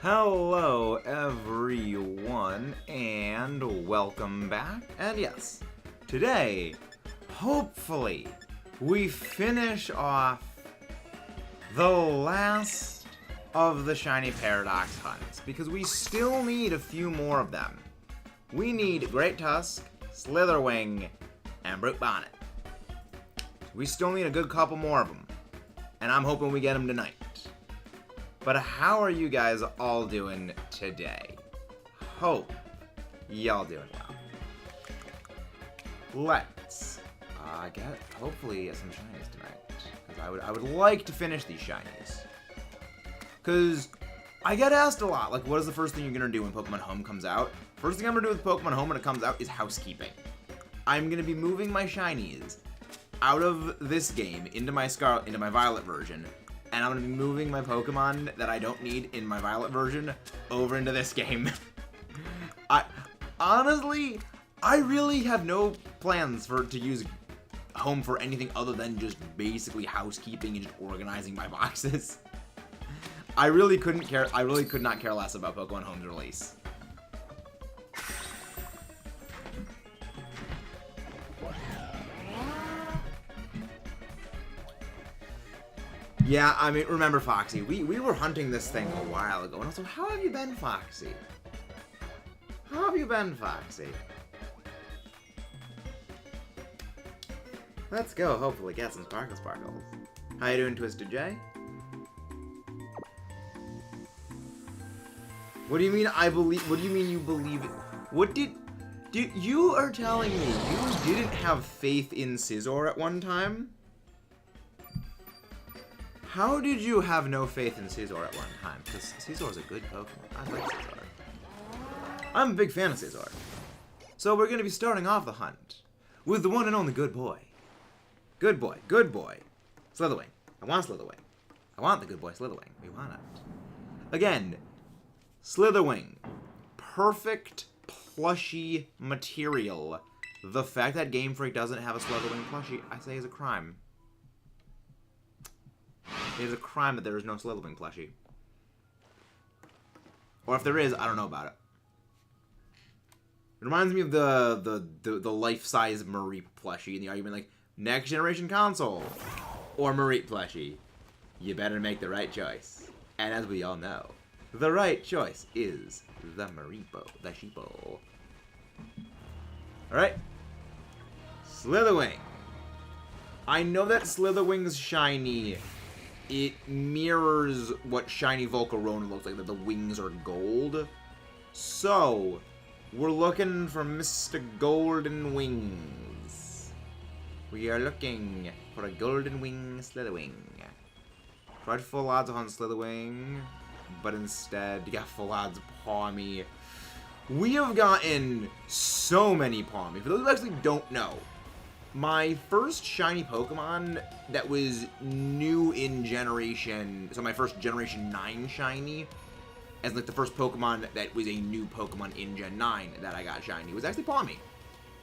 Hello everyone, and welcome back. And yes, today, hopefully, we finish off the last of the Shiny Paradox hunts, because we still need a few more of them. We need Great Tusk, Slitherwing, and Brute Bonnet. We still need a good couple more of them, and I'm hoping we get them tonight. But how are you guys all doing today? Hope y'all doing well. Let's get hopefully some shinies tonight, because I would like to finish these shinies. Because I get asked a lot, like, what is the first thing you're gonna do when Pokemon Home comes out? First thing I'm gonna do with Pokemon Home when it comes out is housekeeping. I'm gonna be moving my shinies out of this game into my Scarlet, into my Violet version. And I'm going to be moving my Pokemon that I don't need in my Violet version over into this game. Honestly, I really have no plans to use Home for anything other than just basically housekeeping and just organizing my boxes. I really could not care less about Pokemon Home's release. Yeah, I mean, remember, Foxy, we were hunting this thing a while ago, and also, how have you been, Foxy? How have you been, Foxy? Let's go, hopefully, get some Sparkles. How you doing, Twisted J? What do you mean, what do you mean you believe it? You are telling me you didn't have faith in Scizor at one time? How did you have no faith in Scizor at one time? Because Scizor is a good Pokemon. I like Scizor. I'm a big fan of Scizor. So we're going to be starting off the hunt with the one and only good boy. Good boy. Slitherwing. I want Slitherwing. I want the good boy Slitherwing. We want it. Again, Slitherwing. Perfect plushie material. The fact that Game Freak doesn't have a Slitherwing plushie, I say, is a crime. It is a crime that there is no Slitherwing plushie. Or if there is, I don't know about it. It reminds me of the life-size Mareep plushie in the argument, like, next generation console or Mareep plushie. You better make the right choice. And as we all know, the right choice is the Mareepo, the sheepo. Alright. Slitherwing. I know that Slitherwing's shiny, it mirrors what shiny Volcarona looks like, that the wings are gold. So, we're looking for Mr. Golden Wings. We are looking for a Golden Wing Slitherwing. Tried full odds on Slitherwing, but instead you got full odds Pawmi. We have gotten so many Pawmi. For those who actually don't know, my first shiny Pokemon that was new in generation, so my first Generation 9 shiny, as like the first Pokemon that was a new Pokemon in Gen 9 that I got shiny, was actually Pawmi.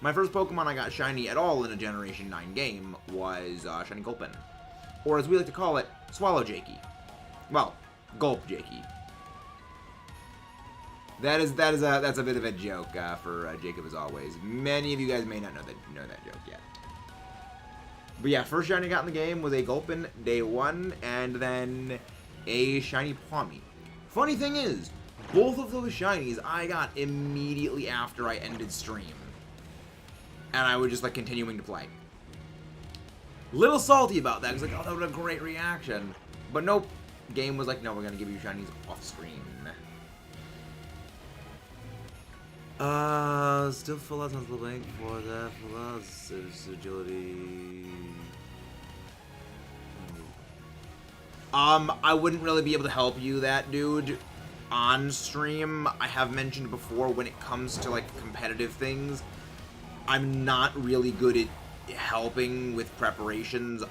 My first Pokemon I got shiny at all in a Generation 9 game was Shiny Gulpin. Or as we like to call it, Swallow Jakey. Well, Gulp Jakey. That's a bit of a joke for Jacob as always. Many of you guys may not know that joke yet. But yeah, first shiny I got in the game was a Gulpin day 1, and then a shiny Pawmi. Funny thing is, both of those shinies I got immediately after I ended stream. And I was just like continuing to play. Little salty about that, because like, oh, that was a great reaction. But nope, game was like, no, we're gonna give you shinies off screen. Still full odds on Slitherwing for that. Full odds is agility. I wouldn't really be able to help you that, dude, on stream. I have mentioned before, when it comes to like competitive things, I'm not really good at helping with preparations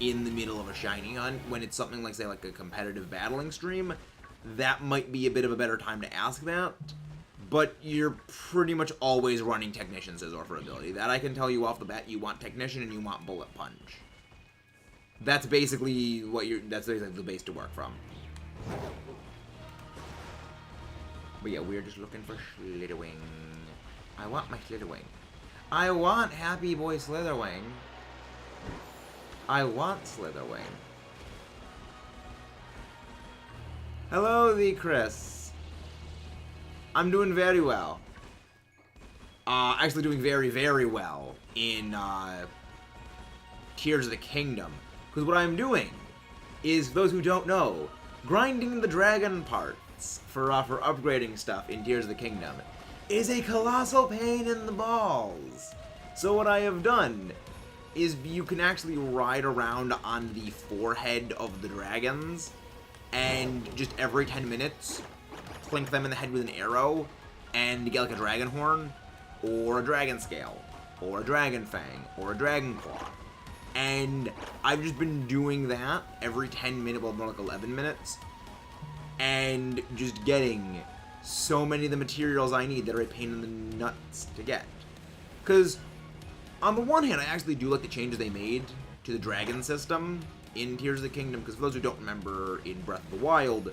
in the middle of a shiny hunt. When it's something like, say, like a competitive battling stream, that might be a bit of a better time to ask that. But you're pretty much always running Technician Scizor for ability. That I can tell you off the bat. You want Technician and you want Bullet Punch. That's basically what that's basically the base to work from. But yeah, we're just looking for Slitherwing. I want my Slitherwing. I want Happy Boy Slitherwing. I want Slitherwing. Hello, the Chris. I'm doing very well. Actually doing very, very well in Tears of the Kingdom. Because what I'm doing is, for those who don't know, grinding the dragon parts for upgrading stuff in Tears of the Kingdom is a colossal pain in the balls. So what I have done is you can actually ride around on the forehead of the dragons and just every 10 minutes clink them in the head with an arrow and get like a dragon horn or a dragon scale or a dragon fang or a dragon claw. And I've just been doing that every 10 minutes, well, more like 11 minutes, and just getting so many of the materials I need that are a pain in the nuts to get. Because, on the one hand, I actually do like the changes they made to the dragon system in Tears of the Kingdom, because for those who don't remember, in Breath of the Wild,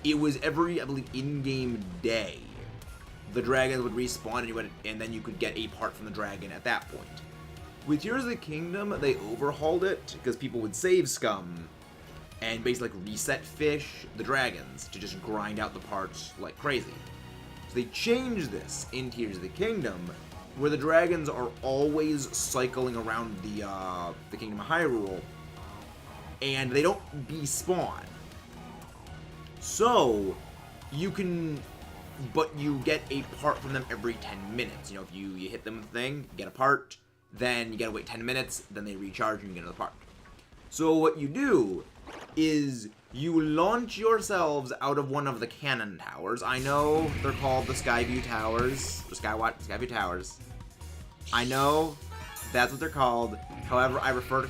it was every, I believe, in-game day, the dragons would respawn, and then you could get a part from the dragon at that point. With Tears of the Kingdom, they overhauled it because people would save scum and basically like reset fish the dragons to just grind out the parts like crazy. So they changed this in Tears of the Kingdom, where the dragons are always cycling around the Kingdom of Hyrule, and they don't despawn. So you can, but you get a part from them every 10 minutes. You know, if you hit them with a thing, you get a part. Then you gotta wait 10 minutes, then they recharge and you get another part. So what you do is you launch yourselves out of one of the cannon towers. I know they're called the Skyview Towers, or Skyview Towers. I know that's what they're called. However, I prefer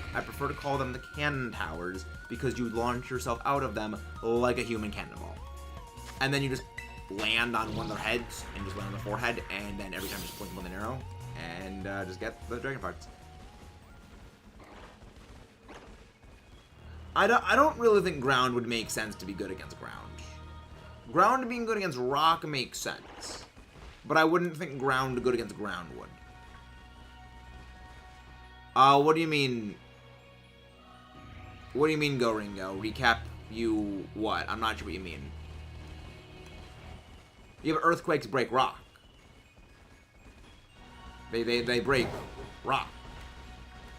to call them the cannon towers because you launch yourself out of them like a human cannonball. And then you just land on one of their heads and just land on the forehead, and then every time just blink them with an arrow. And just get the dragon parts. I don't really think ground would make sense to be good against ground. Ground being good against rock makes sense. But I wouldn't think ground good against ground would. What do you mean? What do you mean, Go Ringo? Recap you what? I'm not sure what you mean. You have earthquakes break rock. They break rock.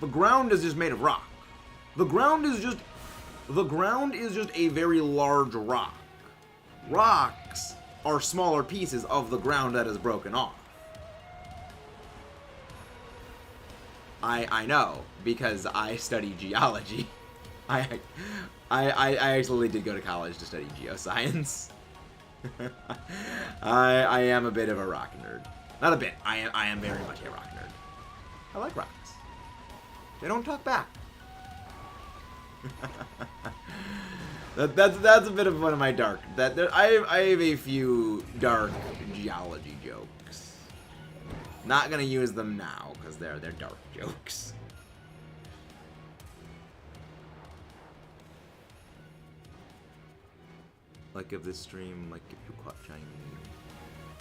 The ground is just made of rock. The ground is just a very large rock. Rocks are smaller pieces of the ground that is broken off. I know, because I study geology. I actually did go to college to study geoscience. I am a bit of a rock nerd. Not a bit. I am very much a rock nerd. I like rocks. They don't talk back. That's a bit of one of my dark. I have a few dark geology jokes. Not gonna use them now because they're dark jokes. Like of this stream, like if you caught shiny.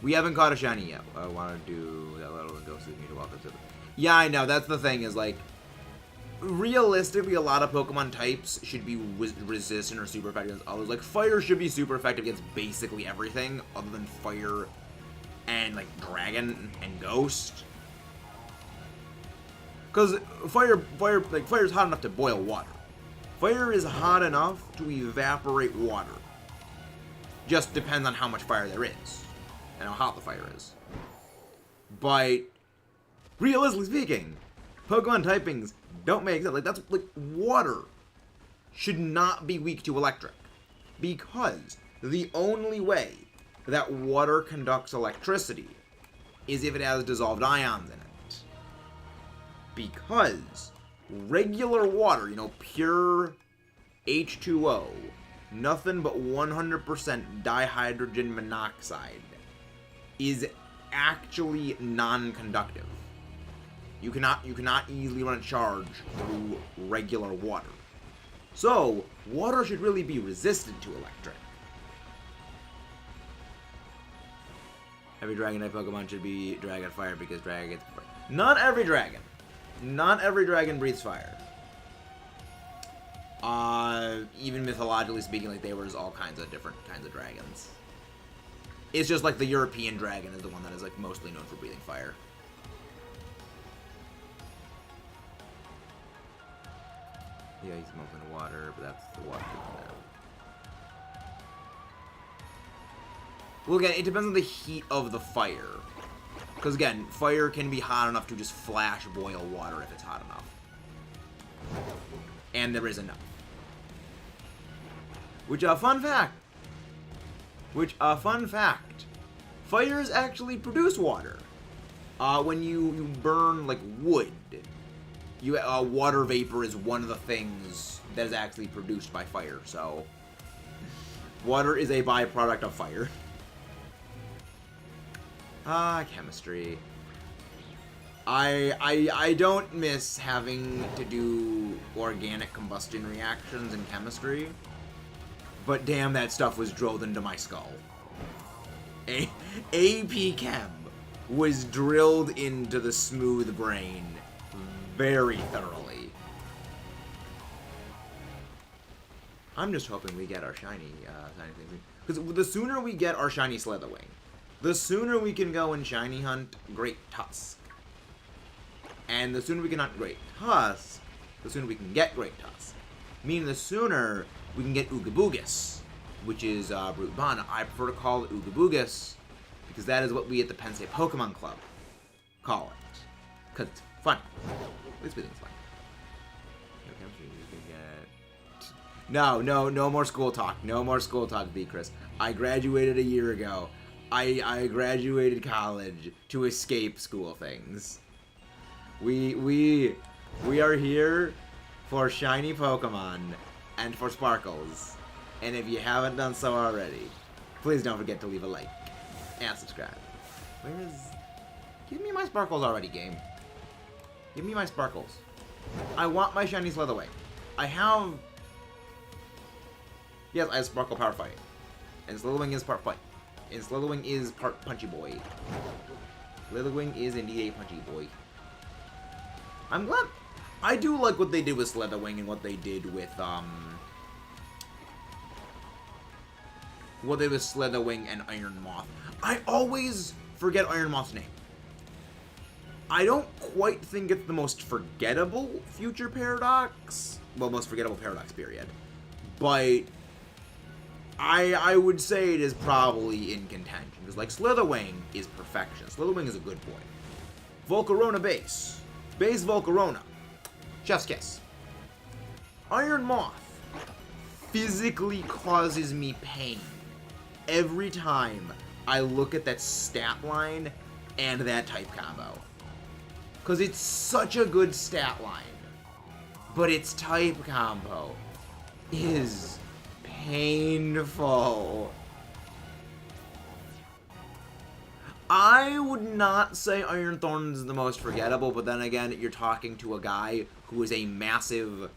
We haven't caught a shiny yet. I want to do that little ghost with me to welcome to it. Yeah, I know. That's the thing is like, realistically, a lot of Pokemon types should be resistant or super effective against others. Like fire should be super effective against basically everything other than fire and like dragon and ghost. Because fire is hot enough to boil water. Fire is hot enough to evaporate water. Just depends on how much fire there is and how hot the fire is. But realistically speaking, Pokemon typings don't make sense. Like that's like water should not be weak to electric, because the only way that water conducts electricity is if it has dissolved ions in it. Because regular water, you know, pure H2O, nothing but 100% dihydrogen monoxide, is actually non-conductive. You cannot easily run a charge through regular water. So, water should really be resistant to electric. Every dragon type Pokemon should be dragon fire because dragon gets fire. Not every dragon. Not every dragon breathes fire. Even mythologically speaking, like, there was all kinds of different kinds of dragons. It's just like the European dragon is the one that is, like, mostly known for breathing fire. Yeah, he's melting the water, but that's the water now. Well, again, it depends on the heat of the fire. Because, again, fire can be hot enough to just flash boil water if it's hot enough. And there is enough. Which, fun fact. Fires actually produce water. When you burn, like, wood, water vapor is one of the things that is actually produced by fire, so... Water is a byproduct of fire. Chemistry. I don't miss having to do organic combustion reactions in chemistry, but damn, that stuff was drilled into my skull. AP Chem was drilled into the smooth brain very thoroughly. I'm just hoping we get our shiny things. Because the sooner we get our shiny Slitherwing, the sooner we can go and shiny hunt Great Tusk. And the sooner we can hunt Great Tusk, the sooner we can get Great Tusk. Meaning the sooner we can get Oogabugus, which is Brute Bond. I prefer to call it Oogabugus because that is what we at the Penn State Pokemon Club call it. Because it's fun. At least we think it's fun. No more school talk. No more school talk, B. Chris. I graduated a year ago. I graduated college to escape school things. We are here for shiny Pokemon and for sparkles. And if you haven't done so already, please don't forget to leave a like and subscribe. Give me my sparkles already, game. Give me my sparkles. I want my shiny Slitherwing. Yes, I have Sparkle Power Fight. And Slitherwing is part fight. And Slitherwing is part punchy boy. Slitherwing is indeed a punchy boy. I'm glad. I do like what they did with Slitherwing and what they did with Slitherwing and Iron Moth. I always forget Iron Moth's name. I don't quite think it's the most forgettable future paradox. Well, most forgettable paradox, period. But I would say it is probably in contention. Because, like, Slitherwing is perfection. Slitherwing is a good boy. Volcarona base. Base Volcarona. Chef's kiss. Iron Moth physically causes me pain every time I look at that stat line and that type combo. Because it's such a good stat line. But its type combo is painful. I would not say Iron Thorns is the most forgettable, but then again, you're talking to a guy who is a massive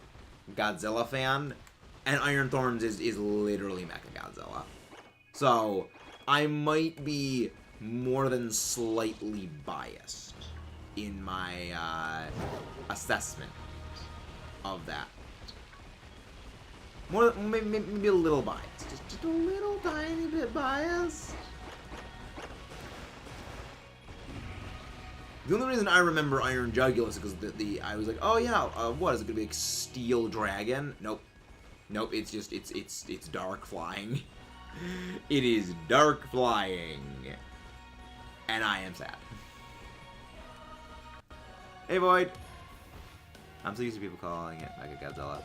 Godzilla fan, and Iron Thorns is literally Mechagodzilla. So, I might be more than slightly biased in my assessment of that. Maybe a little biased. Just a little tiny bit biased. The only reason I remember Iron Jugulus is because I was like, oh yeah, what is it gonna be, like Steel Dragon? Nope, it's just it's dark flying. It is dark flying, and I am sad. Hey Void, I'm so used to people calling it Mechagodzilla.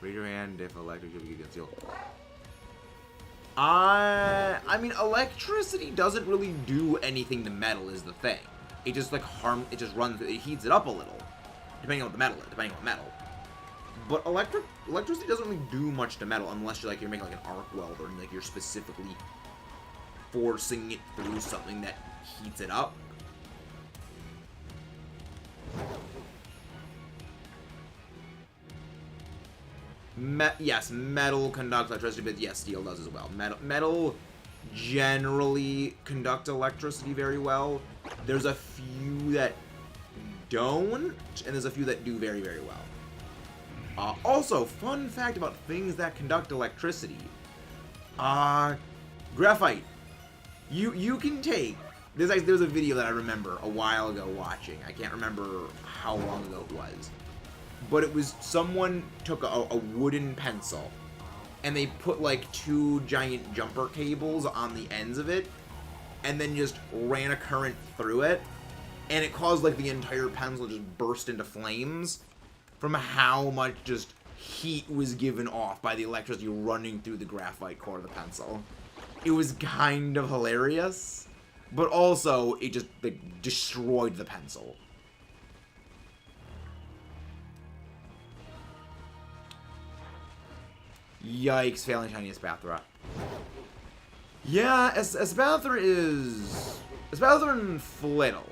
Raise your hand if electric should be concealed. I mean, electricity doesn't really do anything to metal is the thing. It just, like, it just runs, it heats it up a little. Depending on what the metal is, But electricity doesn't really do much to metal unless you're making, like, an arc weld or, like, you're specifically forcing it through something that heats it up. Yes, metal conducts electricity, but yes, steel does as well. Metal generally conduct electricity very well. There's a few that don't, and there's a few that do very, very well. Also, fun fact about things that conduct electricity. Graphite. You can take... There's a video that I remember a while ago watching. I can't remember how long ago it was. But it was someone took a wooden pencil and they put like 2 giant jumper cables on the ends of it and then just ran a current through it, and it caused like the entire pencil to just burst into flames from how much just heat was given off by the electricity running through the graphite core of the pencil. It was kind of hilarious, but also it just like destroyed the pencil. Yikes, failing shiny Espathra. Yeah, Espathra is... Espathra and Flittle.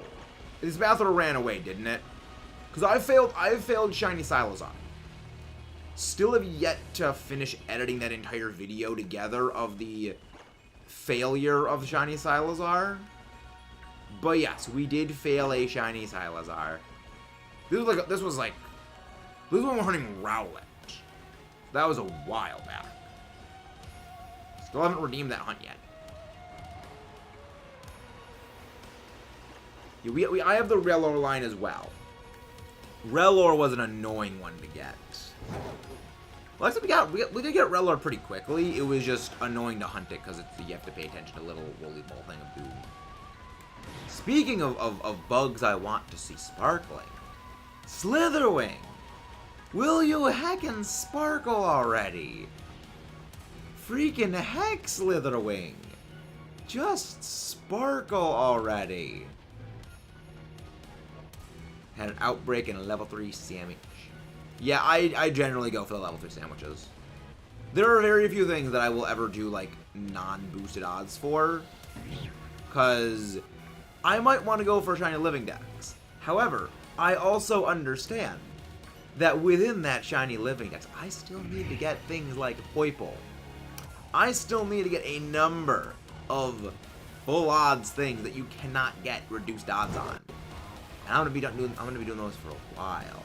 Espathra ran away, didn't it? Because I've failed shiny Salazar. Still have yet to finish editing that entire video together of the failure of shiny Salazar. But yes, we did fail a shiny Salazar. This was when we were hunting Rowlet. That was a while back. Still haven't redeemed that hunt yet. Yeah, I have the Rellor line as well. Rellor was an annoying one to get. Well, actually, we did get Rellor pretty quickly. It was just annoying to hunt it because you have to pay attention to little woolly ball thing of doom. Speaking of bugs I want to see sparkling, Slitherwing. Will you heckin' sparkle already? Freaking heck, Slitherwing. Just sparkle already. Had an outbreak and a level 3 sandwich. Yeah, I generally go for the level 3 sandwiches. There are very few things that I will ever do, like, non-boosted odds for. Because I might want to go for shiny living dex. However, I also understand that within that shiny living dex, I still need to get things like Poipole. I still need to get a number of full odds things that you cannot get reduced odds on. And I'm gonna be doing those for a while.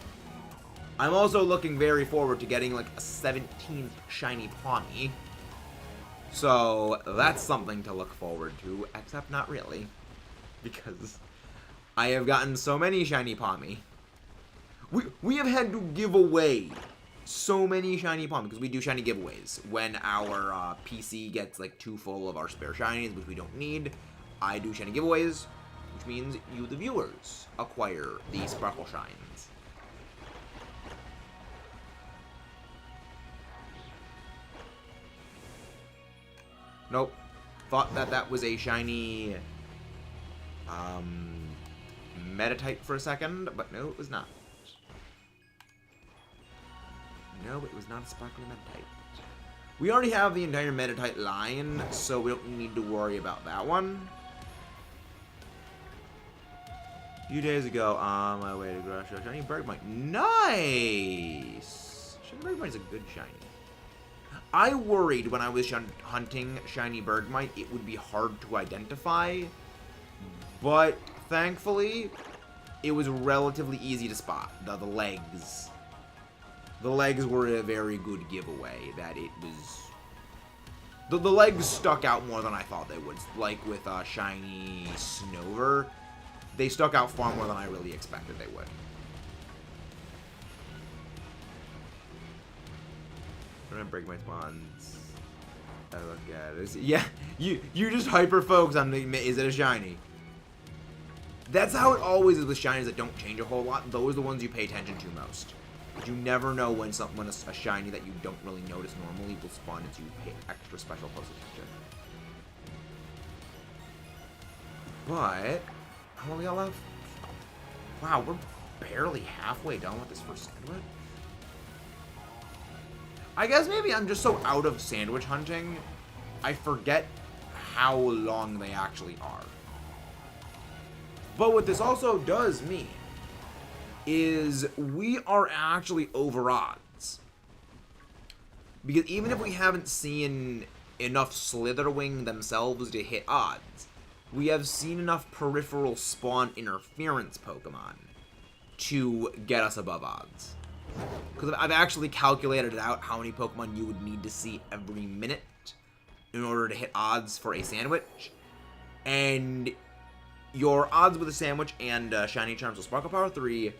I'm also looking very forward to getting like a 17th shiny Pawmi. So that's something to look forward to, except not really, because I have gotten so many shiny Pawmi. We have had to give away so many shiny Pawmi because we do shiny giveaways. When our PC gets like too full of our spare shinies, which we don't need, I do shiny giveaways, which means you, the viewers, acquire the Sparkle Shines. Nope. Thought that was a shiny Meditite for a second, but no, it was not. No, it was not a Sparkling Meditite. We already have the entire Meditite line, so we don't need to worry about that one. A few days ago, on my way to Grass Show, shiny Bergmite. Nice! Shiny Bergmite's a good shiny. I worried when I was hunting shiny Bergmite it would be hard to identify, but thankfully, it was relatively easy to spot. The legs. The legs were a very good giveaway that it was... The legs stuck out more than I thought they would. Like with shiny Snover, they stuck out far more than I really expected they would. I'm gonna break my spawns. I look at it. Yeah, you just hyper focus on the, is it a shiny? That's how it always is with shinies that don't change a whole lot. Those are the ones you pay attention to most. But you never know when a shiny that you don't really notice normally will spawn into pay extra special close attention. But how long we got left? Wow, we're barely halfway done with this first sandwich. I guess maybe I'm just so out of sandwich hunting, I forget how long they actually are. But what this also does mean is we are actually over odds. Because even if we haven't seen enough Slitherwing themselves to hit odds, we have seen enough peripheral spawn interference Pokemon to get us above odds. Because I've actually calculated it out how many Pokemon you would need to see every minute in order to hit odds for a sandwich. And your odds with a sandwich and Shiny Charm, so Sparkle Power 3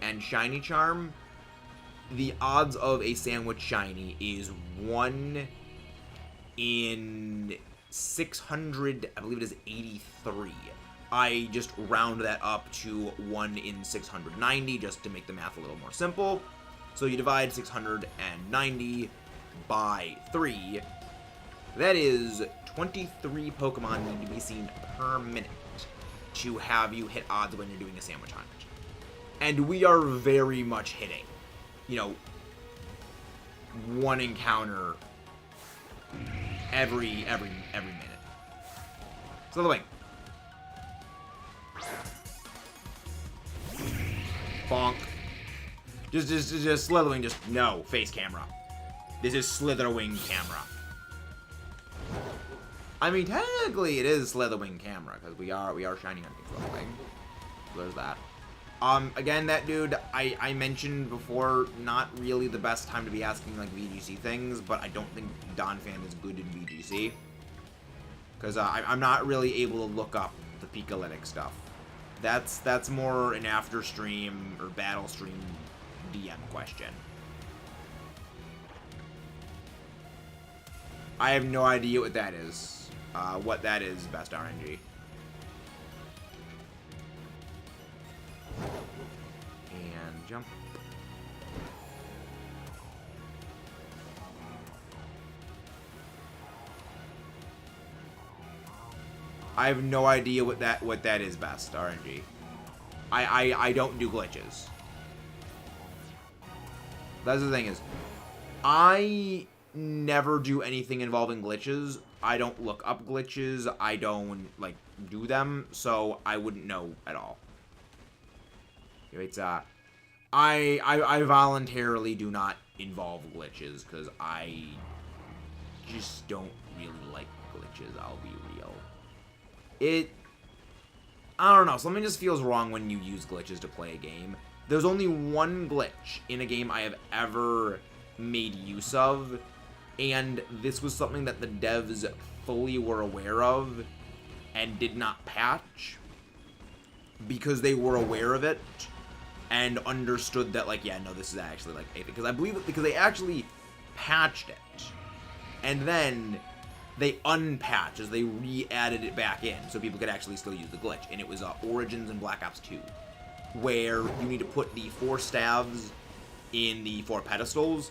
and Shiny Charm, the odds of a sandwich shiny is 1 in 600, I believe it is 83. I just round that up to 1 in 690 just to make the math a little more simple. So you divide 690 by 3. That is 23 Pokemon need to be seen per minute to have you hit odds when you're doing a sandwich hunt. And we are very much hitting, you know, one encounter every minute. Slitherwing. Bonk. Just Slitherwing, just no face camera. This is Slitherwing camera. I mean, technically it is Slitherwing camera because we are shiny hunting Slitherwing. So there's that. Again, that dude I mentioned before, not really the best time to be asking like VGC things, but I don't think Donphan is good in VGC because I'm not really able to look up the Pikalytic stuff. That's more an after stream or battle stream DM question. I have no idea what that is. What that is, best RNG. And jump. I have no idea what that is, best RNG. I don't do glitches. That's the thing is, I never do anything involving glitches. I don't look up glitches. I don't like do them, so I wouldn't know at all. It's I voluntarily do not involve glitches because I just don't really like glitches. I'll be real. I don't know. Something just feels wrong when you use glitches to play a game. There's only one glitch in a game I have ever made use of, and this was something that the devs fully were aware of and did not patch because they were aware of it and understood that, like, yeah, no, this is actually, like, a thing. Because I believe it, because they actually patched it, and then they unpatched as they re-added it back in so people could actually still use the glitch. And it was Origins and Black Ops 2, where you need to put the 4 staves in the 4 pedestals.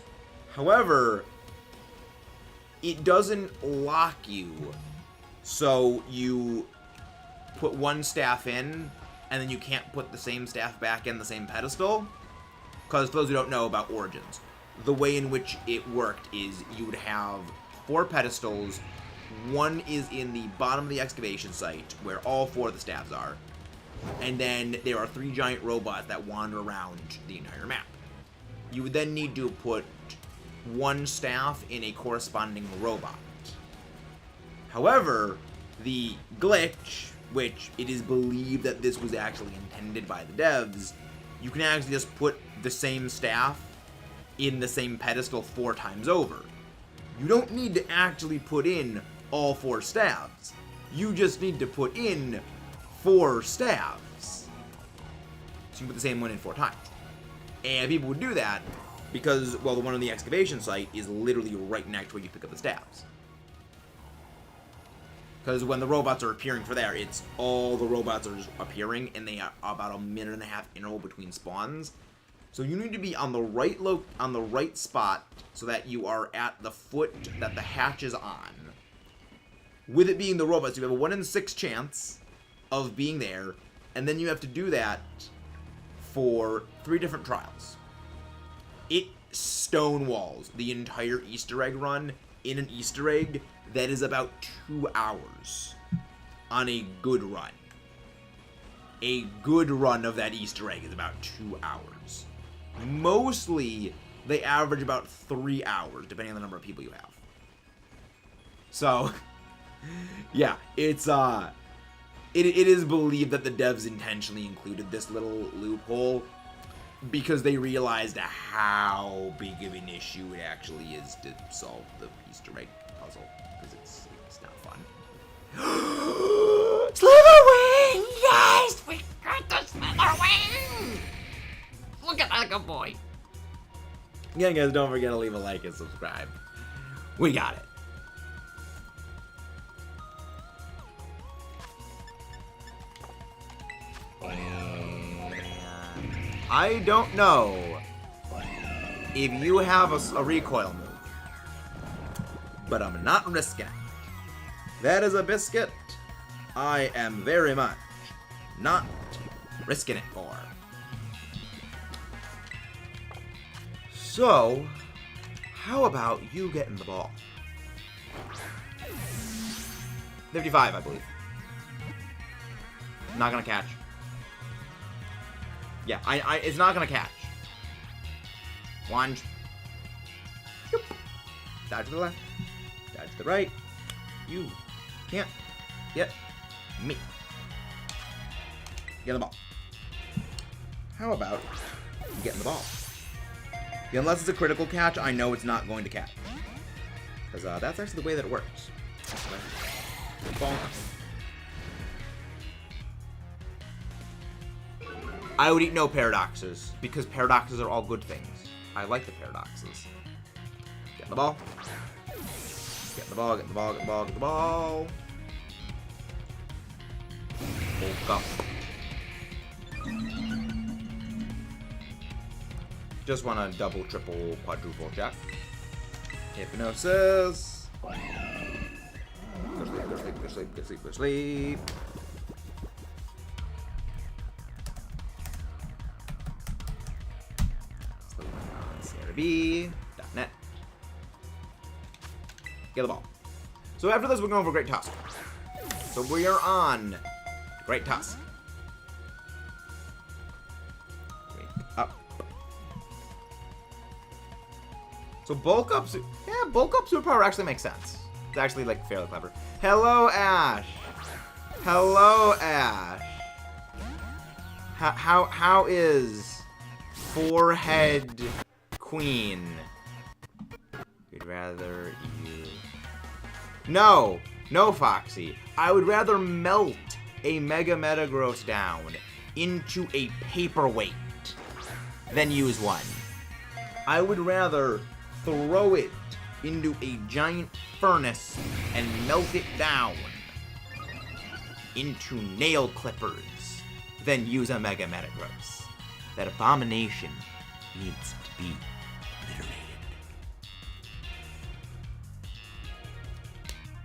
However, it doesn't lock you, so you put 1 staff in, and then you can't put the same staff back in the same pedestal. Because for those who don't know about Origins, the way in which it worked is you would have 4 pedestals. 1 is in the bottom of the excavation site, where all 4 of the staffs are. And then there are 3 giant robots that wander around the entire map. You would then need to put 1 staff in a corresponding robot. However, the glitch, which it is believed that this was actually intended by the devs, you can actually just put the same staff in the same pedestal 4 times over. You don't need to actually put in all 4 staffs. You just need to put in 4 staffs. So you can put the same one in 4 times. And people would do that because, well, the one on the excavation site is literally right next to where you pick up the staffs. Because when the robots are appearing for there, it's all the robots are just appearing, and they are about a 1.5 minute interval between spawns. So you need to be on the right spot so that you are at the foot that the hatch is on. With it being the robots, you have a 1 in 6 chance of being there, and then you have to do that for 3 different trials. It stonewalls the entire Easter egg run in an Easter egg that is about 2 hours on a good run. A good run of that Easter egg is about 2 hours. Mostly they average about 3 hours, depending on the number of people you have. So, yeah, it's, it is believed that the devs intentionally included this little loophole because they realized how big of an issue it actually is to solve the Easter egg puzzle, because it's not fun. Slitherwing! Yes! We got the Slitherwing! Look at that good boy. Yeah, guys, don't forget to leave a like and subscribe. We got it. I don't know if you have a recoil move, but I'm not risking it. That is a biscuit I am very much not risking it for. So, how about you getting the ball? 55, I believe. Not gonna catch. Yeah, it's not gonna catch. Lunge. Yep. Dodge to the left. Dodge to the right. You can't get me. Get the ball. How about you getting the ball? Yeah, unless it's a critical catch, I know it's not going to catch. Because that's actually the way that it works. Bonk. I would eat no paradoxes, because paradoxes are all good things. I like the paradoxes. Get the ball. Get the ball, get the ball, get the ball, get the ball. Bulk up. Just want to double, triple, quadruple check. Hypnosis. Go sleep, go sleep, go sleep, go sleep, go sleep. CRB.net. Get the ball. So after this, we're going for Great Tusk. So we are on Great Tusk. Wake up. So bulk up, yeah, bulk up superpower actually makes sense. It's actually like fairly clever. Hello, Ash. Hello, Ash. How is Forehead Queen? We'd rather you. No, Foxy. I would rather melt a Mega Metagross down into a paperweight than use one. I would rather throw it into a giant furnace and melt it down into nail clippers than use a Mega Metagross. That abomination needs to be obliterated.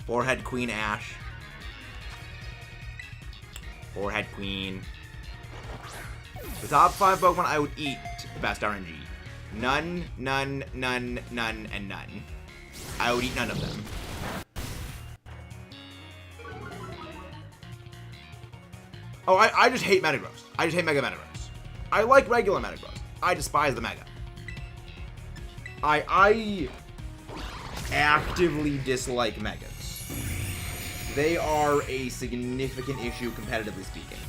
Forehead Queen Ash. Forehead Queen. The top 5 Pokemon I would eat the best RNG. None, and none. I would eat none of them. Oh, I just hate Metagross. I just hate Mega Metagross. I like regular Metagross. I despise the Mega. I actively dislike Megas. They are a significant issue competitively speaking.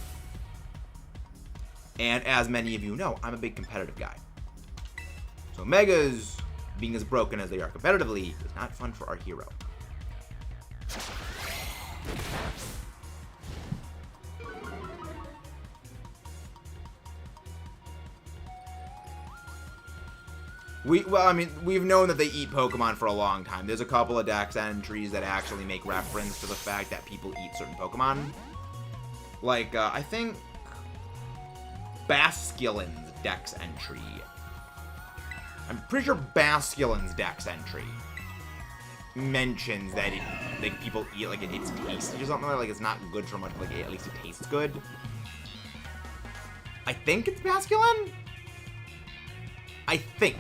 And as many of you know, I'm a big competitive guy. So Megas, being as broken as they are competitively, is not fun for our hero. We've known that they eat Pokemon for a long time. There's a couple of Dex entries that actually make reference to the fact that people eat certain Pokemon. Like, I think Basculin's Dex entry. I'm pretty sure Basculin's Dex entry mentions that people eat like it's tasty or something like it's not good for much, like at least it tastes good. I think it's Basculin? I think.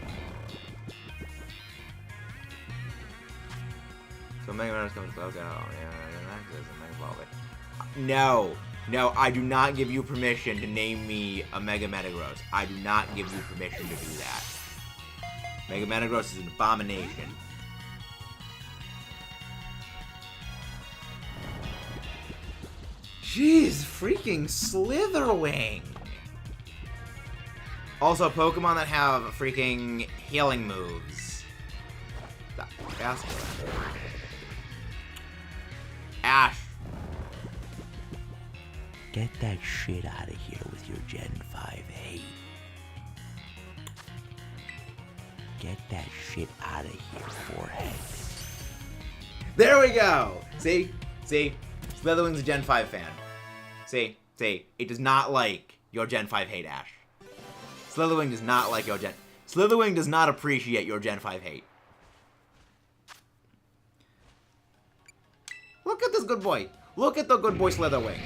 So Mega Metagross comes to Logo. No, I do not give you permission to name me a Mega Metagross. I do not give you permission to do that. Mega Metagross is an abomination. Jeez, freaking Slitherwing. Also, Pokemon that have freaking healing moves. That faster. Ash. Get that shit out of here with your Gen 5 hate. Get that shit out of here, forehead. There we go! See? Slitherwing's a Gen 5 fan. See? It does not like your Gen 5 hate, Ash. Slitherwing does not like your Gen... Slitherwing does not appreciate your Gen 5 hate. Look at this good boy. Look at the good boy Slitherwing.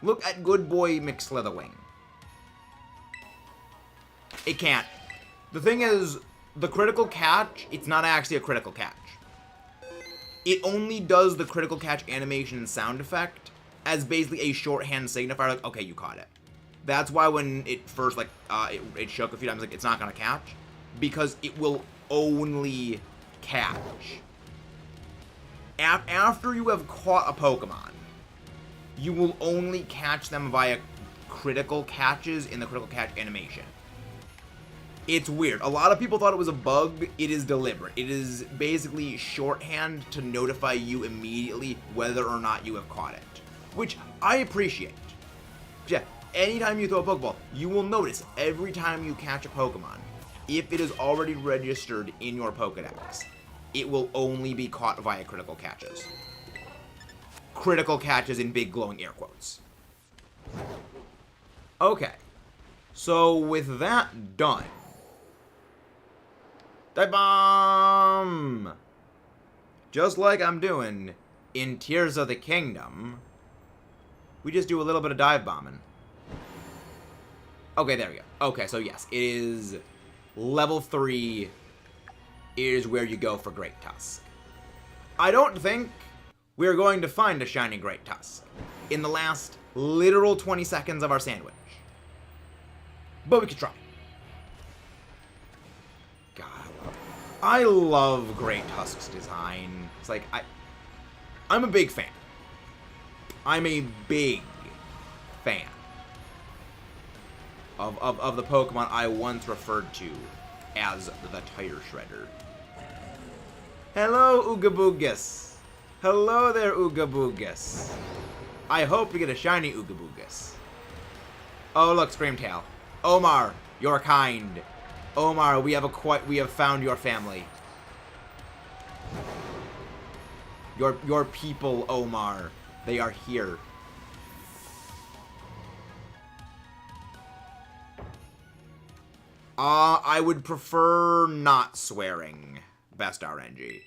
Look at good boy McSlitherwing. It can't. The thing is, the critical catch, it's not actually a critical catch. It only does the critical catch animation and sound effect as basically a shorthand signifier, like, okay, you caught it. That's why when it first, like, it shook a few times, like, it's not gonna catch. Because it will only catch. After you have caught a Pokemon, you will only catch them via critical catches in the critical catch animation. It's weird. A lot of people thought it was a bug. It is deliberate. It is basically shorthand to notify you immediately whether or not you have caught it, which I appreciate. Yeah, anytime you throw a Pokeball, you will notice every time you catch a Pokemon, if it is already registered in your Pokedex, it will only be caught via critical catches. Critical catches in big glowing air quotes. Okay. So with that done, Dive Bomb! Just like I'm doing in Tears of the Kingdom, we just do a little bit of dive bombing. Okay, there we go. Okay, so yes, it is level 3 is where you go for Great Tusk. I don't think we're going to find a shiny Great Tusk in the last literal 20 seconds of our sandwich. But we could try. God, I love Great Tusk's design. It's like, I'm a big fan. I'm a big fan of the Pokemon I once referred to as the Tire Shredder. Hello, Oogaboogus. Hello there, Oogaboogus. I hope to get a shiny Oogaboogus. Oh, look, Screamtail. Omar, you're kind. Omar, we have found your family. Your people, Omar. They are here. I would prefer not swearing, best RNG.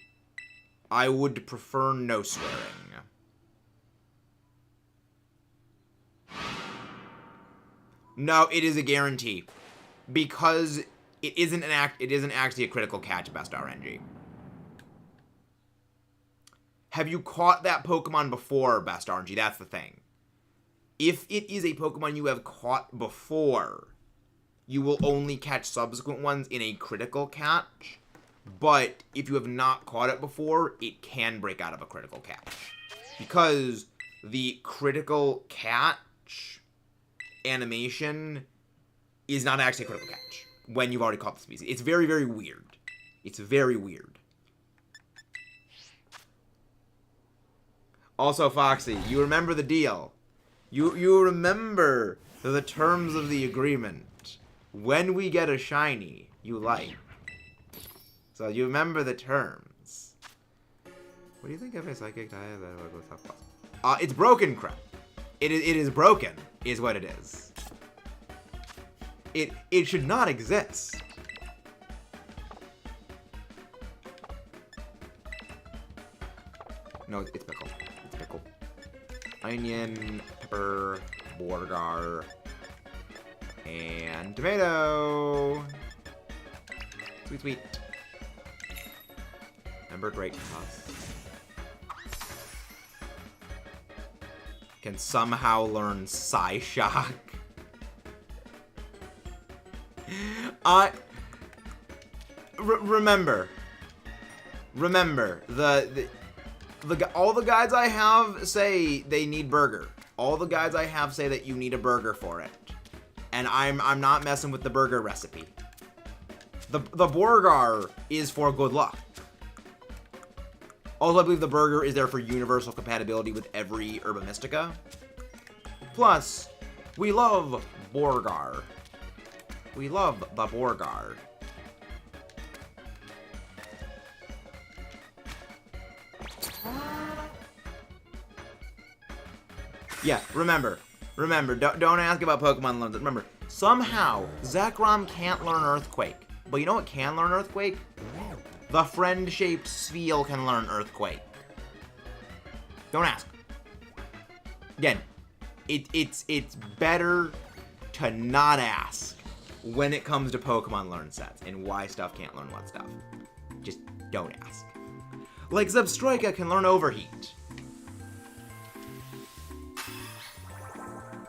I would prefer no swearing. No, it is a guarantee. Because it isn't actually a critical catch, best RNG. Have you caught that Pokemon before, best RNG? That's the thing. If it is a Pokemon you have caught before, you will only catch subsequent ones in a critical catch. But if you have not caught it before, it can break out of a critical catch. Because the critical catch animation is not actually a critical catch when you've already caught the species. It's very, very weird. It's very weird. Also, Foxy, you remember the deal. You remember the terms of the agreement. When we get a shiny you like. So you remember the terms. What do you think of a psychic type? It's broken, crap. It is broken, is what it is. It should not exist. No, it's pickle. It's pickle. Onion, pepper, Borgar, and tomato. Sweet, sweet. Remember Great Tusk. Can somehow learn Psyshock. remember, all the guides I have say they need burger. All the guides I have say that you need a burger for it, and I'm not messing with the burger recipe. The Borgar is for good luck. Also, I believe the burger is there for universal compatibility with every Herba Mystica. Plus, we love Borgar. We love the Borgar. Yeah, remember, don't ask about Pokemon learns. Remember, somehow, Zekrom can't learn Earthquake. But you know what can learn Earthquake? The friend-shaped Spheal can learn Earthquake. Don't ask. Again, it's better to not ask when it comes to Pokemon learn sets and why stuff can't learn what stuff. Just don't ask. Like Zebstrika can learn Overheat.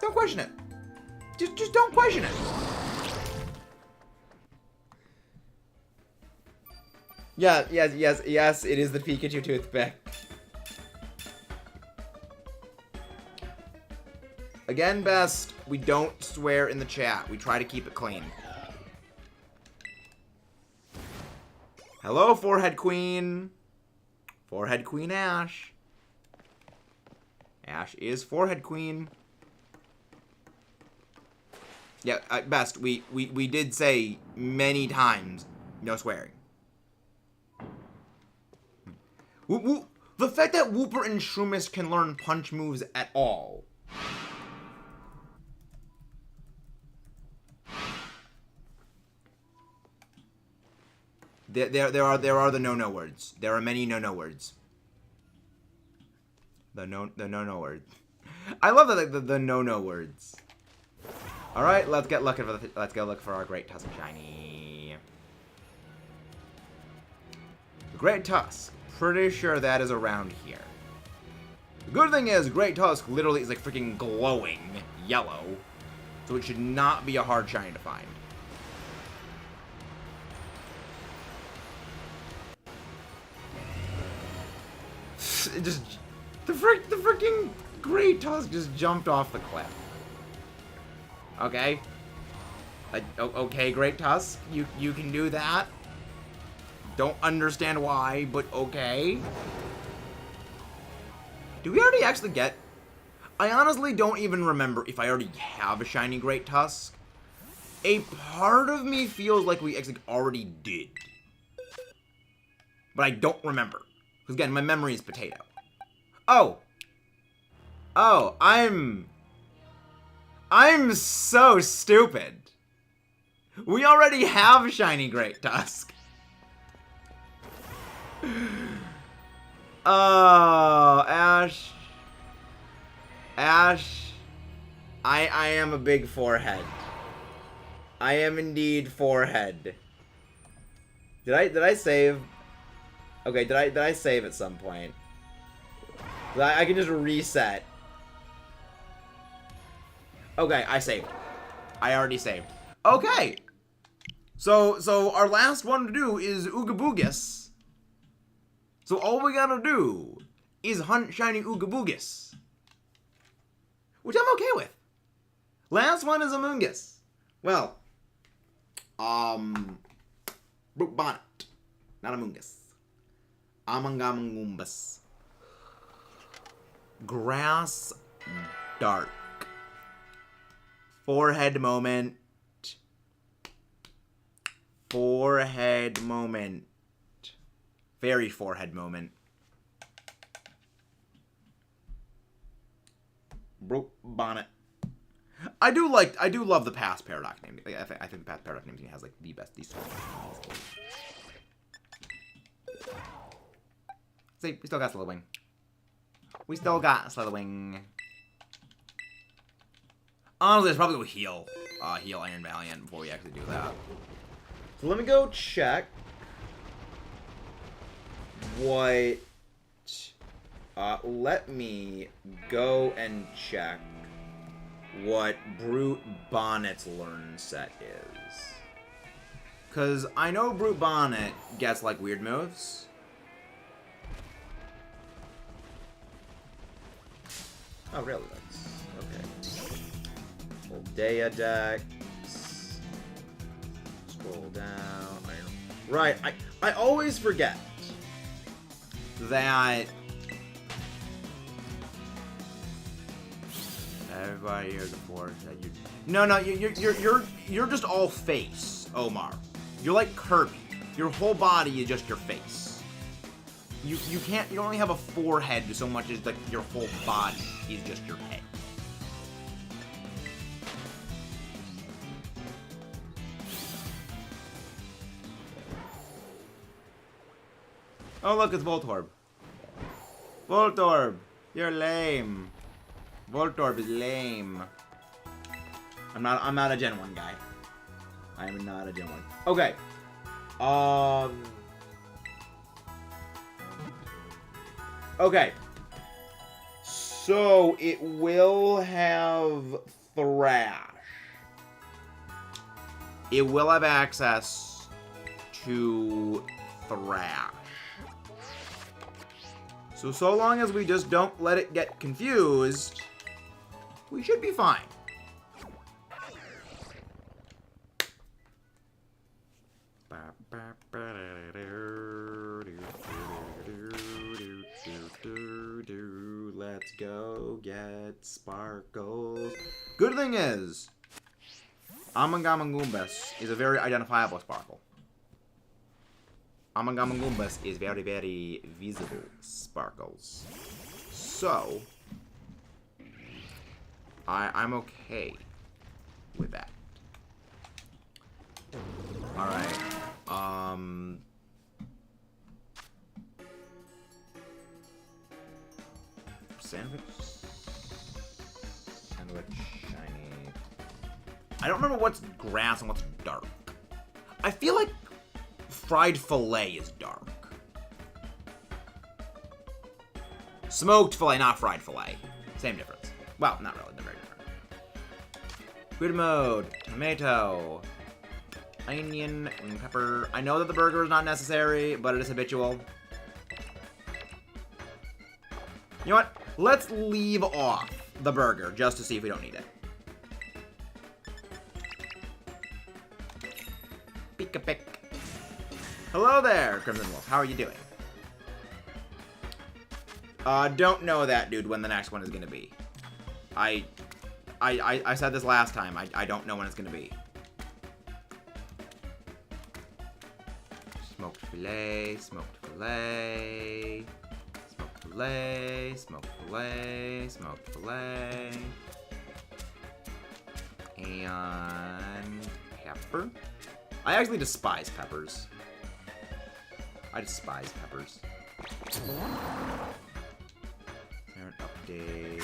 Don't question it. Just don't question it. Yeah, yes, it is the Pikachu toothpick. Again, best, we don't swear in the chat. We try to keep it clean. Hello, Forehead Queen. Forehead Queen Ash. Ash is Forehead Queen. Yeah, best, we did say many times, no swearing. The fact that Wooper and Shroomish can learn punch moves at all. There are the no words. There are many no words. The no words. I love that the no words. All right, let's go look for our Great Tusk shiny. Great Tusk. Pretty sure that is around here. The good thing is, Great Tusk literally is like freaking glowing yellow, so it should not be a hard shiny to find. It just the freaking Great Tusk just jumped off the cliff. Okay. Okay, Great Tusk, you can do that. Don't understand why, but okay. Do we already actually get... I honestly don't even remember if I already have a shiny Great Tusk. A part of me feels like we actually already did. But I don't remember. Because again, my memory is potato. Oh, I'm so stupid. We already have shiny Great Tusk. Oh, Ash. I am a big forehead. I am indeed forehead. Did I save? Okay, did I save at some point? I can just reset. Okay, I saved. I already saved. Okay. So our last one to do is Ooga Boogus. So all we gotta do is hunt shiny Ooga Boogus. Which I'm okay with. Last one is Amoonguss. Well, Brook Bonnet. Not Amoonguss. Amangamangumbus. Grass Dark. Forehead moment. Forehead moment. Very forehead moment. Broke Bonnet. I do love the past Paradox name. I think the past Paradox name has like the best. See, we still got Slitherwing. We still got Slitherwing. Honestly, let's probably go heal. Heal Iron Valiant before we actually do that. So let me go check what... let me go and check what Brute Bonnet's learn set is. Because I know Brute Bonnet gets, like, weird moves. Oh, really? That's... okay. Oldea Dex. Scroll down. Right, I always forget that everybody here is a force that you. No, you're just all face, Omar. You're like Kirby. Your whole body is just your face. You don't only have a forehead so much as like your whole body is just your head. Oh look, it's Voltorb. Voltorb, you're lame. Voltorb is lame. I'm not a Gen 1 guy. I am not a Gen 1. Okay. Okay. So it will have Thrash. It will have access to Thrash. So long as we just don't let it get confused, we should be fine. Let's go get sparkles. Good thing is, Amangamangoombas is a very identifiable sparkle. Amangamangoombas is very, very visible sparkles. So, I'm okay with that. Alright. Sandwich, shiny. I don't remember what's grass and what's dark. I feel like fried fillet is dark. Smoked fillet, not fried fillet. Same difference. Well, not really. They're very different. Good mode. Tomato. Onion and pepper. I know that the burger is not necessary, but it is habitual. You know what? Let's leave off the burger just to see if we don't need it. Pick-a-pick. Hello there, Crimson Wolf. How are you doing? Don't know that, dude, when the next one is gonna be. I said this last time. I don't know when it's gonna be. Smoked filet, smoked filet, smoked filet, smoked filet, smoked filet, and pepper. I actually despise peppers. I despise peppers. Parent update.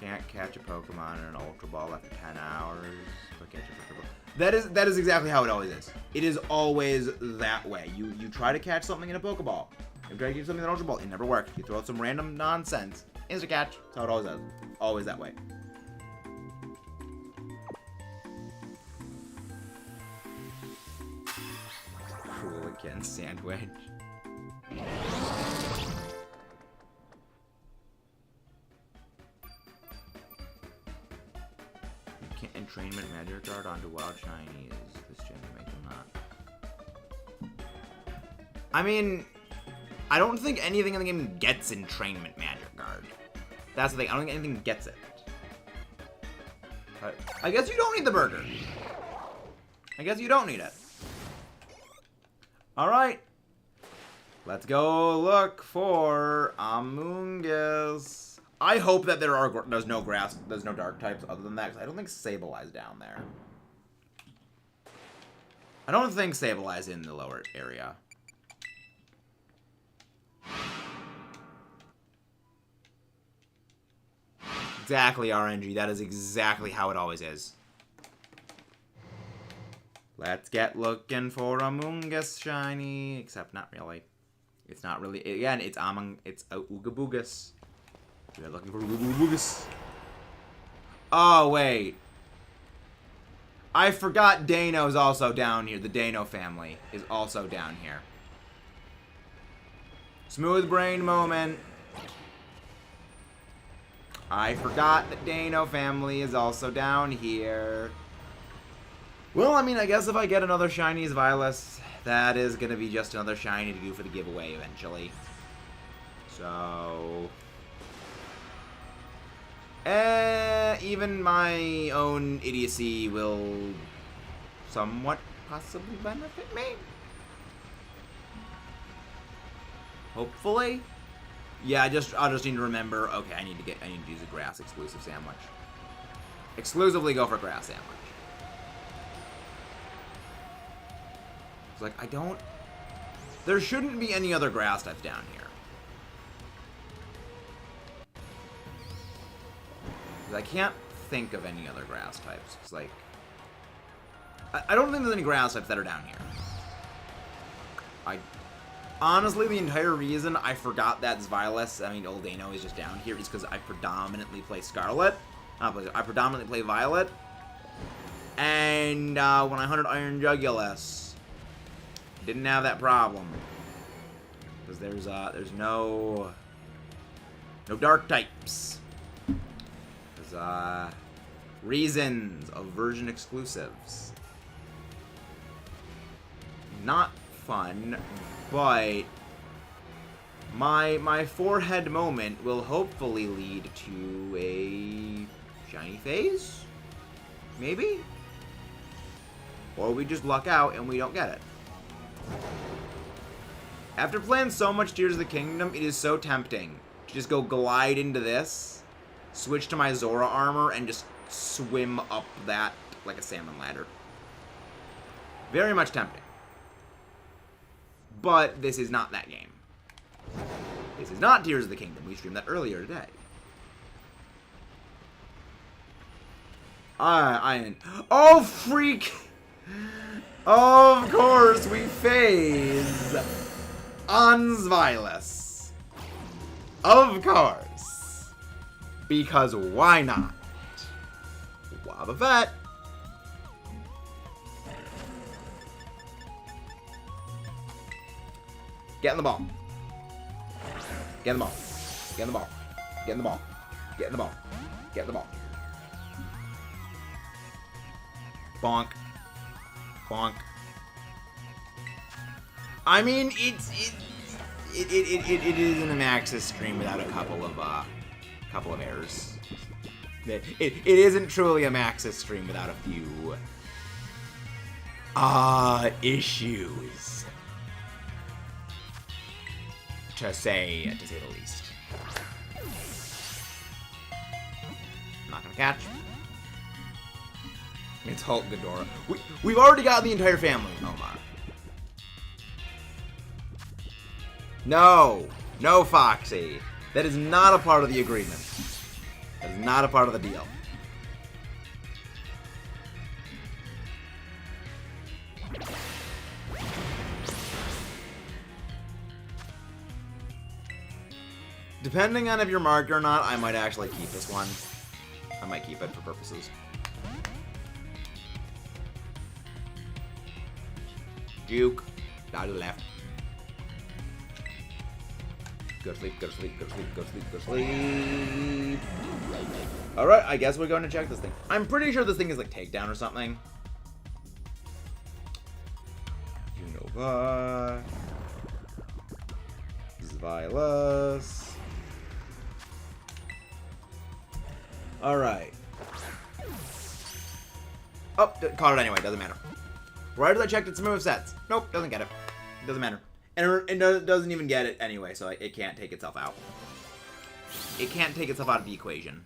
Can't catch a Pokemon in an Ultra Ball after 10 hours. But catch a Pokeball. That is exactly how it always is. It is always that way. You try to catch something in a Pokeball. You try to catch something in an Ultra Ball. It never works. You throw out some random nonsense. Instant catch. That's how it always is. Always that way. Cool again, sandwich. Entrainment Magic Guard onto Wild Shinies. This gen make them not. I mean, I don't think anything in the game gets Entrainment Magic Guard. That's the thing. I don't think anything gets it. But I guess you don't need the burger. I guess you don't need it. Alright. Let's go look for Amoonguss. I hope that there's no grass, there's no dark types other than that, because I don't think Sablei's down there. I don't think Sablei's in the lower area. Exactly, RNG. That is exactly how it always is. Let's get looking for Amoonguss shiny. Except not really. It's not really. Again, it's a Ooga Boogus. We're looking for Ooga Boogus. Oh, wait. I forgot Dano's also down here. The Dano family is also down here. Smooth brain moment. I forgot that Dano family is also down here. Well, I mean, I guess if I get another shiny Vilas, that is going to be just another shiny to do for the giveaway eventually. So... even my own idiocy will somewhat possibly benefit me. Hopefully. Yeah, I'll just need to remember, okay, I need to use a grass exclusive sandwich. Exclusively go for grass sandwich. It's like, there shouldn't be any other grass types down here. I can't think of any other grass types. It's like, I don't think there's any grass types that are down here. Honestly, the entire reason I forgot that Vilas, Old Dano is just down here is because I predominantly play Scarlet. I predominantly play Violet. And when I hunted Iron Jugulus, didn't have that problem. Because there's no dark types. There's reasons of version exclusives. Not fun, but my forehead moment will hopefully lead to a shiny phase? Maybe? Or we just luck out and we don't get it. After playing so much Tears of the Kingdom, it is so tempting to just go glide into this, switch to my Zora armor, and just swim up that like a salmon ladder. Very much tempting. But this is not that game. This is not Tears of the Kingdom. We streamed that earlier today. Oh, freak! Of course, we phase on Vilas. Of course. Because why not? Wobbuffet. Get in the ball. Get in the ball. Get in the ball. Get in the ball. Get in the ball. Get in the ball. Bonk. Bonk. I mean, it isn't a Maxis stream without a couple of errors. It isn't truly a Maxis stream without a few issues. To say the least. Not gonna catch. It's Hulk Ghidorah. We've already got the entire family, Omar. No. No, Foxy. That is not a part of the agreement. That is not a part of the deal. Depending on if you're marked or not, I might actually keep this one. I might keep it for purposes. Juke. Down to the left. Go to sleep, go to sleep, go to sleep, go to sleep, go to sleep. Alright, I guess we're going to check this thing. I'm pretty sure this thing is like takedown or something. Unova. Vilas. Alright. Oh, caught it anyway, doesn't matter. Right as I checked its movesets. Nope, doesn't get it. Doesn't matter. And it doesn't even get it anyway, so it can't take itself out. It can't take itself out of the equation.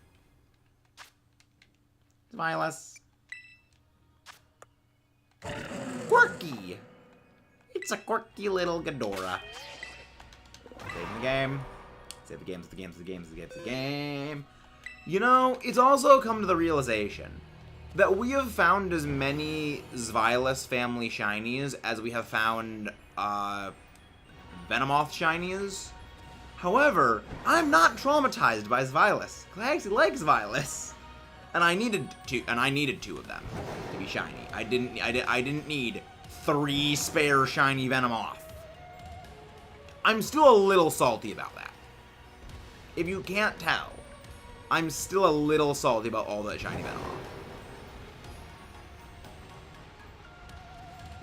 Vilas. Quirky! It's a quirky little Ghidorah. Saving the game. Save the game, save the game, save the game, save the game, save the game. You know, it's also come to the realization that we have found as many Vilas family shinies as we have found Venomoth shinies. However, I'm not traumatized by Vilas, because I actually like Vilas. And I needed two of them to be shiny. I didn't need 3 spare shiny Venomoth. I'm still a little salty about that. If you can't tell, I'm still a little salty about all that shiny Venomoth.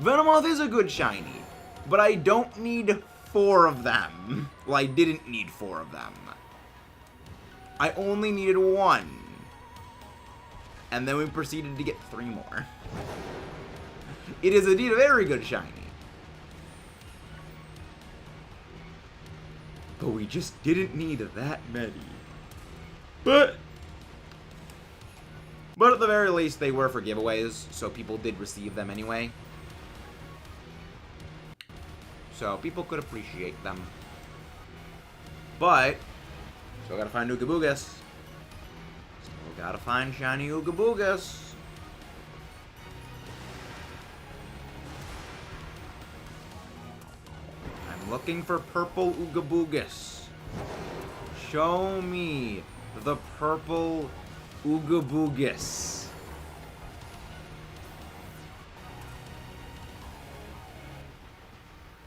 Venomoth is a good shiny, but I don't need 4 of them. Well, I didn't need 4 of them. I only needed 1. And then we proceeded to get 3 more. It is indeed a very good shiny. But we just didn't need that many. But at the very least, they were for giveaways, so people did receive them anyway. So people could appreciate them. But still gotta find Ooga Boogas. Still gotta find shiny Ooga Boogas. I'm looking for purple Ooga Boogas. Show me the purple Ooga Boogas.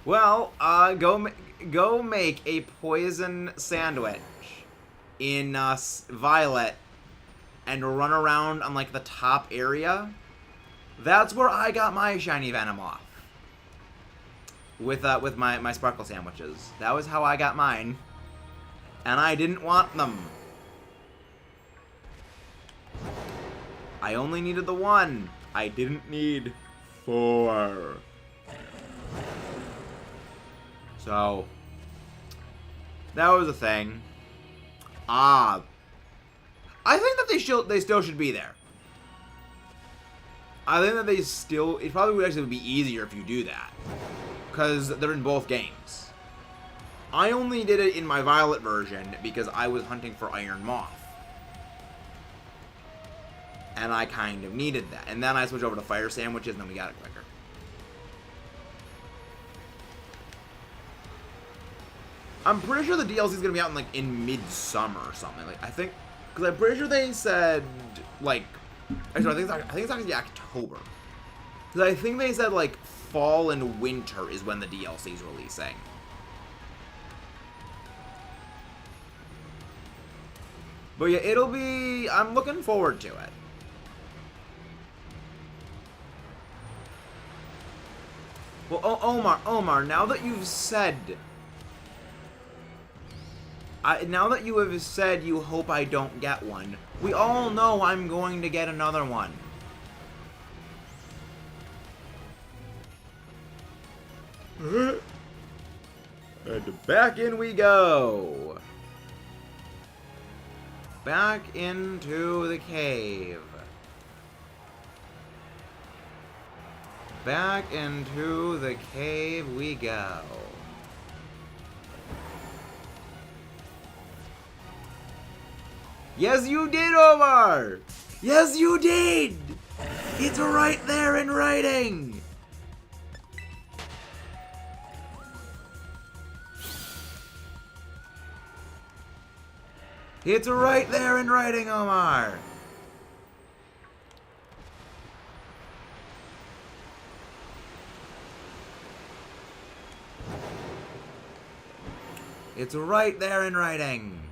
Well, go make a poison sandwich in Violet and run around on like the top area. That's where I got my shiny Venomoth. With my sparkle sandwiches. That was how I got mine. And I didn't want them. I only needed the 1. I didn't need 4. So, that was a thing. I think that they still should be there. I think that it probably would actually be easier if you do that. Because they're in both games. I only did it in my Violet version because I was hunting for Iron Moth. And I kind of needed that. And then I switched over to Fire Sandwiches and then we got it quicker. I'm pretty sure the DLC is gonna be out in midsummer or something. Like I think, because I'm pretty sure they said like, actually I think it's actually October. Because I think they said like fall and winter is when the DLC is releasing. But yeah, it'll be. I'm looking forward to it. Well, Omar, now that you've said. Now that you have said you hope I don't get one, we all know I'm going to get another one. And back in we go. Back into the cave. Back into the cave we go. Yes, you did, Omar! Yes, you did! It's right there in writing! It's right there in writing, Omar! It's right there in writing.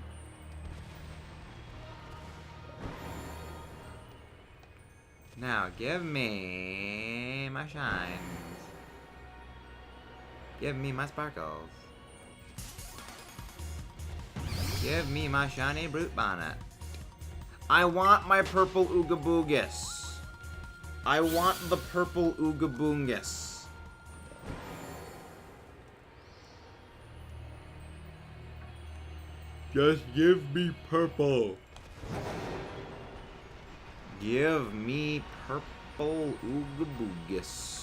Now, give me my shines. Give me my sparkles. Give me my shiny Brute Bonnet. I want my purple Ooga Boogas. I want the purple Ooga Boongus. Just give me purple. Give me purple Ooga Boogus.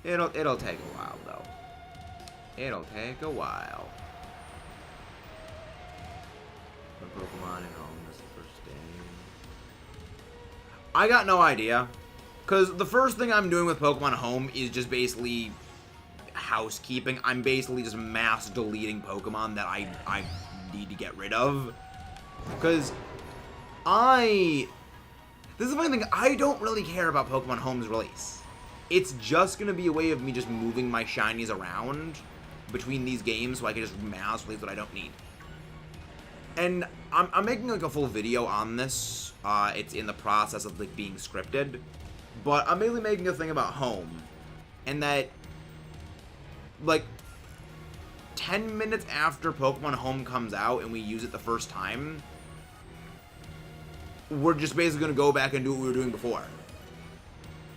It'll take a while though. It'll take a while. The Pokemon at home this first day. I got no idea. Cause the first thing I'm doing with Pokemon at home is just basically housekeeping. I'm basically just mass deleting Pokemon that I need to get rid of. Because this is the funny thing, I don't really care about Pokemon Home's release. It's just going to be a way of me just moving my shinies around between these games so I can just mass release what I don't need. And I'm making like a full video on this. It's in the process of like being scripted. But I'm mainly making a thing about Home. And that, like, 10 minutes after Pokemon Home comes out and we use it the first time, we're just basically going to go back and do what we were doing before.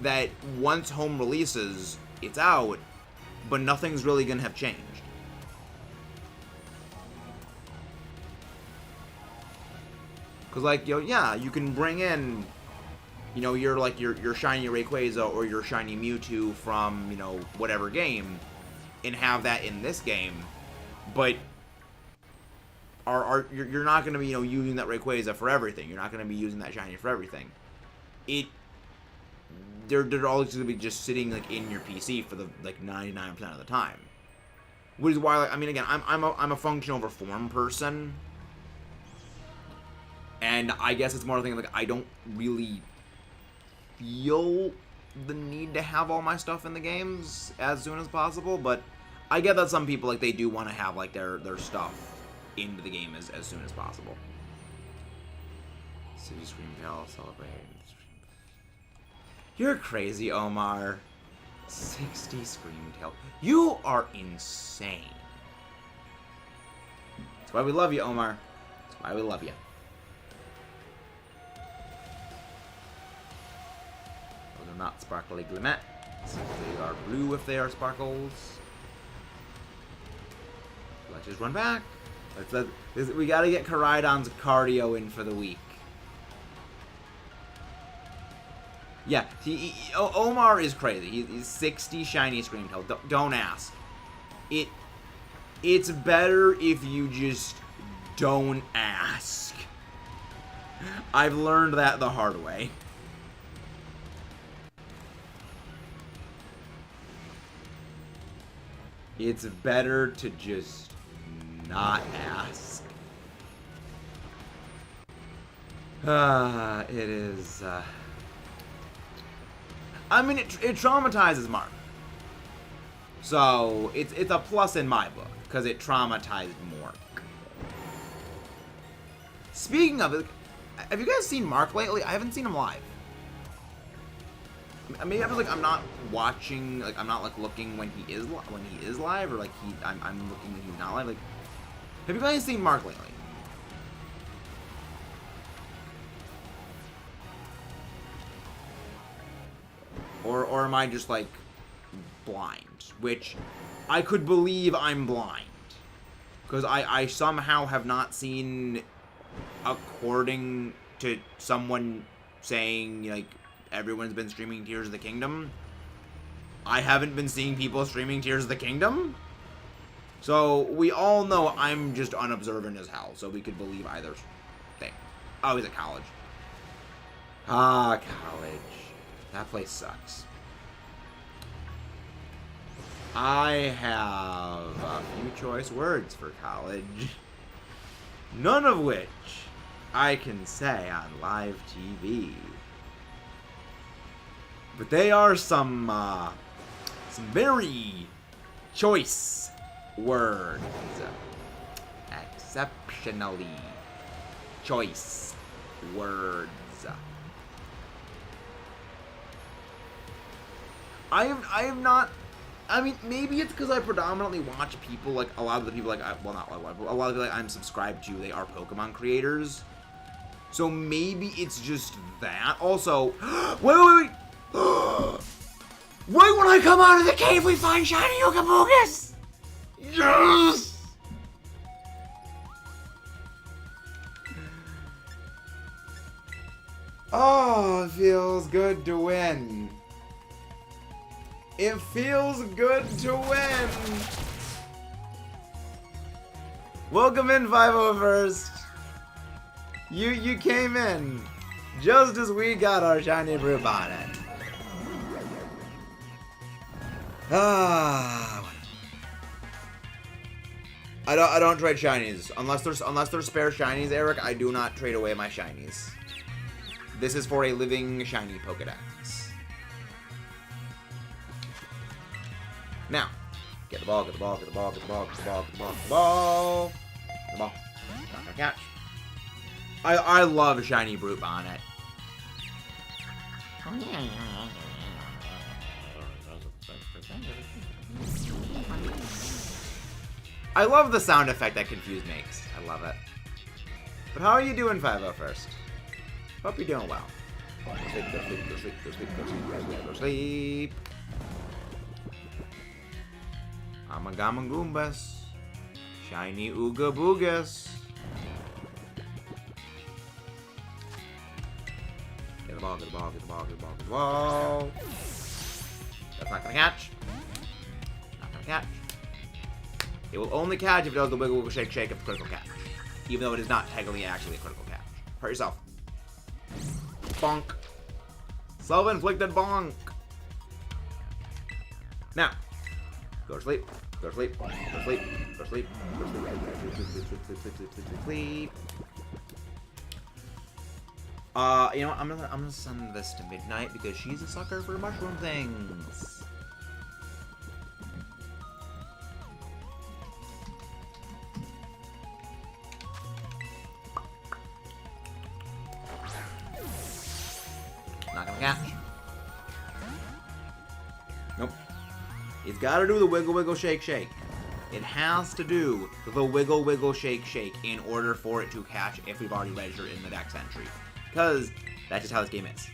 That once Home releases, it's out, but nothing's really going to have changed. Because, like, yeah, you can bring in, your shiny Rayquaza or your shiny Mewtwo from, whatever game, and have that in this game, but you're not going to be, using that Rayquaza for everything. You're not going to be using that shiny for everything. They're always going to be just sitting, like, in your PC for the, like, 99% of the time. Which is why, like, I mean, again, I'm a function over form person. And I guess it's more of a thing, like, I don't really feel the need to have all my stuff in the games as soon as possible, but I get that some people, like, they do want to have, like, their stuff into the game as soon as possible. City Screamtail, celebrate. You're crazy, Omar. 60 Screamtail. You are insane. That's why we love you, Omar. That's why we love you. Those are not sparkly Glimmet. They are blue if they are sparkles. Let's just run back. We gotta get Koraidon's cardio in for the week. Yeah, Omar is crazy. He's 60 shiny Screamtail. Don't ask. It's better if you just don't ask. I've learned that the hard way. It's better to just not ask. It is, I mean, it traumatizes Mark. So, it's a plus in my book, because it traumatized Mark. Speaking of it, have you guys seen Mark lately? I haven't seen him live. Maybe I was like, I'm not watching, like, I'm not, like, looking when he is live, or, like, I'm looking when he's not live. Like, have you guys seen Mark lately? Or am I just, like, blind? Which, I could believe I'm blind. Because I somehow have not seen, according to someone saying, like, everyone's been streaming Tears of the Kingdom, I haven't been seeing people streaming Tears of the Kingdom. So, we all know I'm just unobservant as hell, so we could believe either thing. Oh, he's at college. Ah, college. That place sucks. I have a few choice words for college. None of which I can say on live TV. But they are some very choice words. Exceptionally choice words. I have not. I mean, maybe it's because I predominantly watch people, like, a lot of the people, like, well, not a lot of people, like, I'm subscribed to, they are Pokemon creators. So maybe it's just that. Also, wait. Right when I come out of the cave, we find shiny Yugabugas! Yes! Oh, it feels good to win. It feels good to win. Welcome in, 501st. You came in just as we got our shiny Brubonnet. Ah, I don't trade shinies unless there's spare shinies, Eric. I do not trade away my shinies. This is for a living shiny Pokedex. Now, get the ball, get the ball, get the ball, get the ball, get the ball, get the ball, get the ball. Get the ball. Not gonna catch. I love shiny Brute Bonnet. I love the sound effect that Confuse makes. I love it. But how are you doing, 5-0 first? Hope you're doing well. Go sleep, go sleep, go sleep, go sleep, go sleep, go sleep, go sleep. Amagama Goombas. Shiny Ooga Boogas. Get the ball, get the ball, get the ball, get the ball, get the ball. That's not gonna catch. Not gonna catch. It will only catch if it does the wiggle, wiggle, shake, shake of the critical catch. Even though it is not technically actually a critical catch. Hurt yourself. Bonk. Self-inflicted bonk. Now. Go to sleep. Go to sleep. Go to sleep. Go to sleep. Go to sleep. Go to sleep. Sleep, sleep, sleep, sleep, sleep, sleep. You know what? I'm gonna send this to Midnight because she's a sucker for mushroom things. Not gonna catch. Nope. It's gotta do the wiggle, wiggle, shake, shake. It has to do the wiggle, wiggle, shake, shake in order for it to catch if we've already registered in the dex entry. Because that's just how this game is.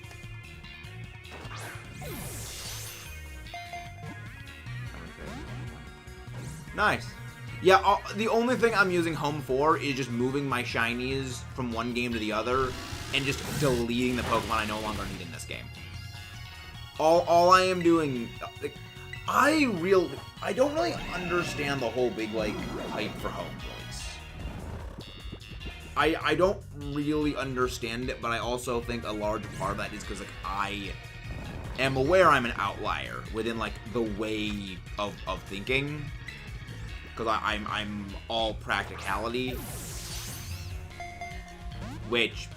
Nice. Yeah, the only thing I'm using Home for is just moving my shinies from one game to the other and just deleting the Pokemon I no longer need in this game. All I am doing... Like, I don't really understand the whole big, like, hype for Home release. I don't really understand it, but I also think a large part of that is because, like, I am aware I'm an outlier within, like, the way of thinking. Because I'm all practicality, which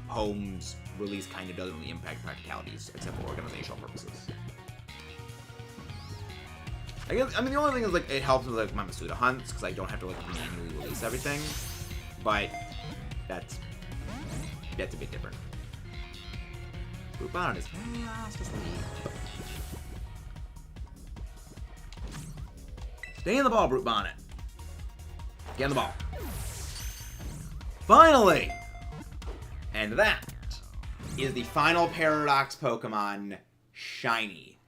Home's release kind of doesn't really impact practicalities except for organizational purposes. I mean, the only thing is, like, it helps with, like, my Masuda hunts, because I don't have to, like, manually release everything, but that's a bit different. Brute Bonnet is fast asleep. Stay in the ball, Brute Bonnet. Get in the ball. Finally! And that is the final Paradox Pokemon, Shiny.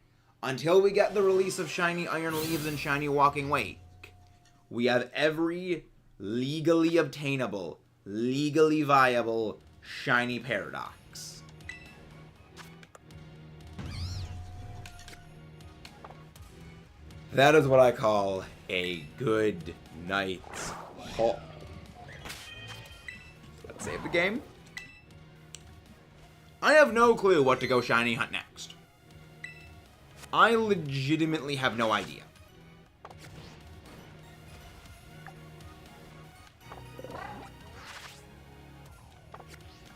Until we get the release of Shiny Iron Leaves and Shiny Walking Wake, we have every legally obtainable, legally viable Shiny Paradox. That is what I call a good night's haul. Let's save the game. I have no clue what to go shiny hunt next. I legitimately have no idea.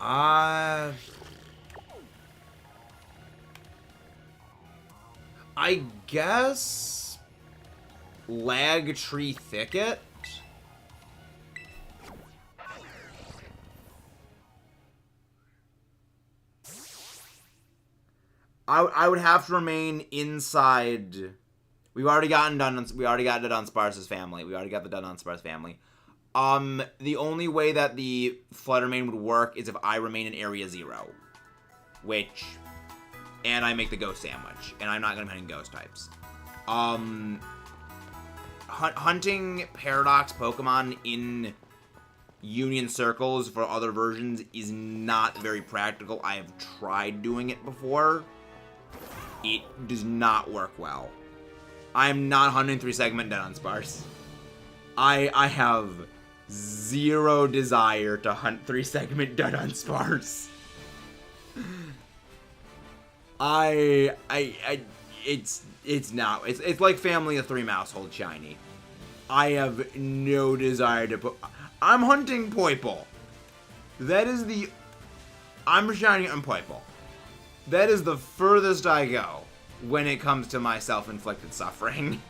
I guess Lag Tree Thicket. I would have to remain inside. We've already gotten done. We already got it on Sparse's family. We already got the done on Sparse family. The only way that the Fluttermane would work is if I remain in Area 0, and I make the Ghost Sandwich, and I'm not gonna be hunting Ghost types. Hunting Paradox Pokemon in Union Circles for other versions is not very practical. I have tried doing it before. It does not work well. I'm not hunting 3-segment dead on Sparse. I have zero desire to hunt 3-segment dead on Sparse. It's not. It's like Family of 3 Mouse hold shiny. I have no desire to put... I'm hunting Poiple. That is the... I'm shiny on Poiple. That is the furthest I go when it comes to my self-inflicted suffering.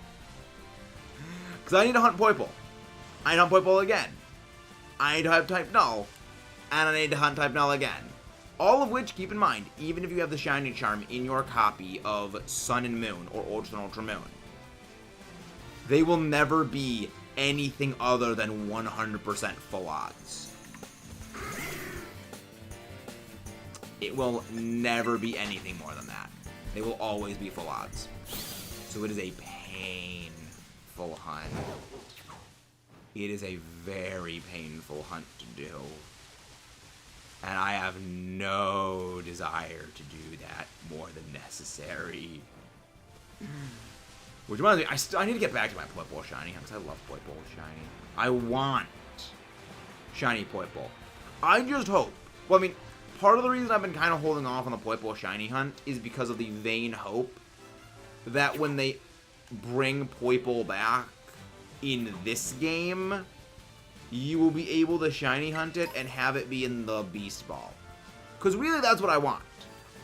Because I need to hunt Poiple. I need to hunt Poiple again. I need to have type Null. And I need to hunt type Null again. All of which, keep in mind, even if you have the Shiny Charm in your copy of Sun and Moon or Ultra and Ultra Moon, they will never be anything other than 100% full odds. It will never be anything more than that. They will always be full odds. So it is a painful hunt. It is a very painful hunt to do. And I have no desire to do that more than necessary. Which reminds me, I need to get back to my Poiple Shiny, because I love Poiple Shiny. I want Shiny Poiple. I just hope. Well, I mean, part of the reason I've been kind of holding off on the Poiple Shiny hunt is because of the vain hope that when they bring Poiple back in this game, you will be able to shiny hunt it and have it be in the Beast Ball. Because really, that's what I want.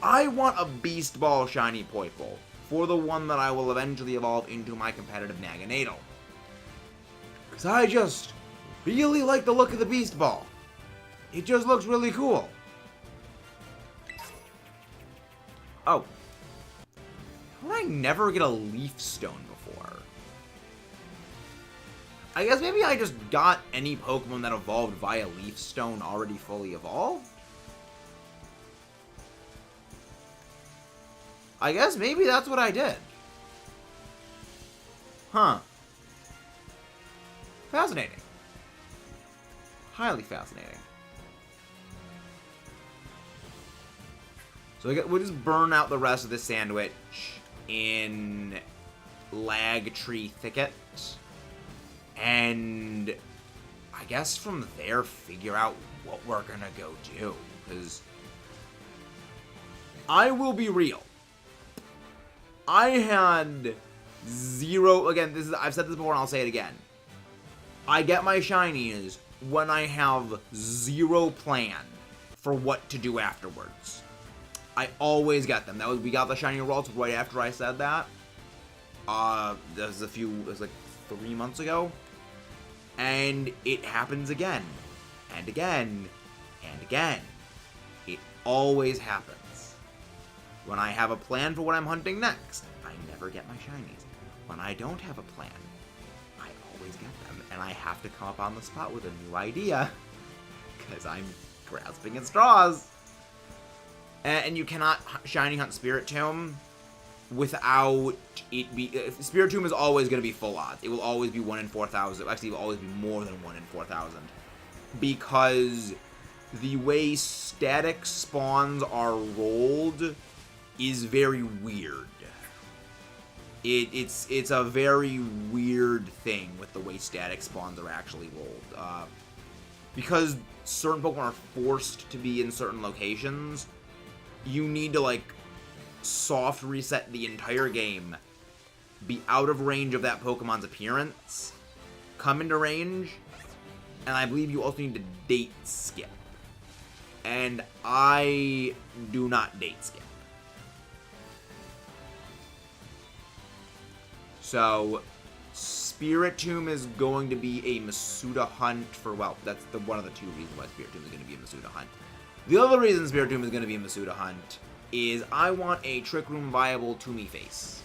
I want a Beast Ball shiny Poiple for the one that I will eventually evolve into my competitive Naganadel. Because I just really like the look of the Beast Ball. It just looks really cool. Oh. How did I never get a Leaf Stone before? I guess maybe I just got any Pokemon that evolved via Leaf Stone already fully evolved? I guess maybe that's what I did. Huh. Fascinating. Highly fascinating. So we'll just burn out the rest of the sandwich in Lag Tree Thicket. And I guess from there, figure out what we're gonna go do. Because I will be real. I had zero, again, I've said this before and I'll say it again. I get my shinies when I have zero plan for what to do afterwards. I always get them. We got the shiny results right after I said that. It was like 3 months ago. And it happens again, and again, and again. It always happens. When I have a plan for what I'm hunting next, I never get my shinies. When I don't have a plan, I always get them, and I have to come up on the spot with a new idea, because I'm grasping at straws. And you cannot shiny hunt Spiritomb without it be... Spiritomb is always going to be full odds. It will always be 1 in 4,000. Actually, it will always be more than 1 in 4,000. Because the way static spawns are rolled is very weird. It's a very weird thing with the way static spawns are actually rolled. Because certain Pokemon are forced to be in certain locations, you need to, like, soft reset the entire game, be out of range of that Pokemon's appearance, come into range, and I believe you also need to date skip. And I do not date skip. So, Spiritomb is going to be a Masuda hunt for, well, that's one of the 2 reasons why Spiritomb is going to be a Masuda hunt. The other reason Spiritomb is going to be a Masuda hunt is I want a Trick Room viable To-Me-Face.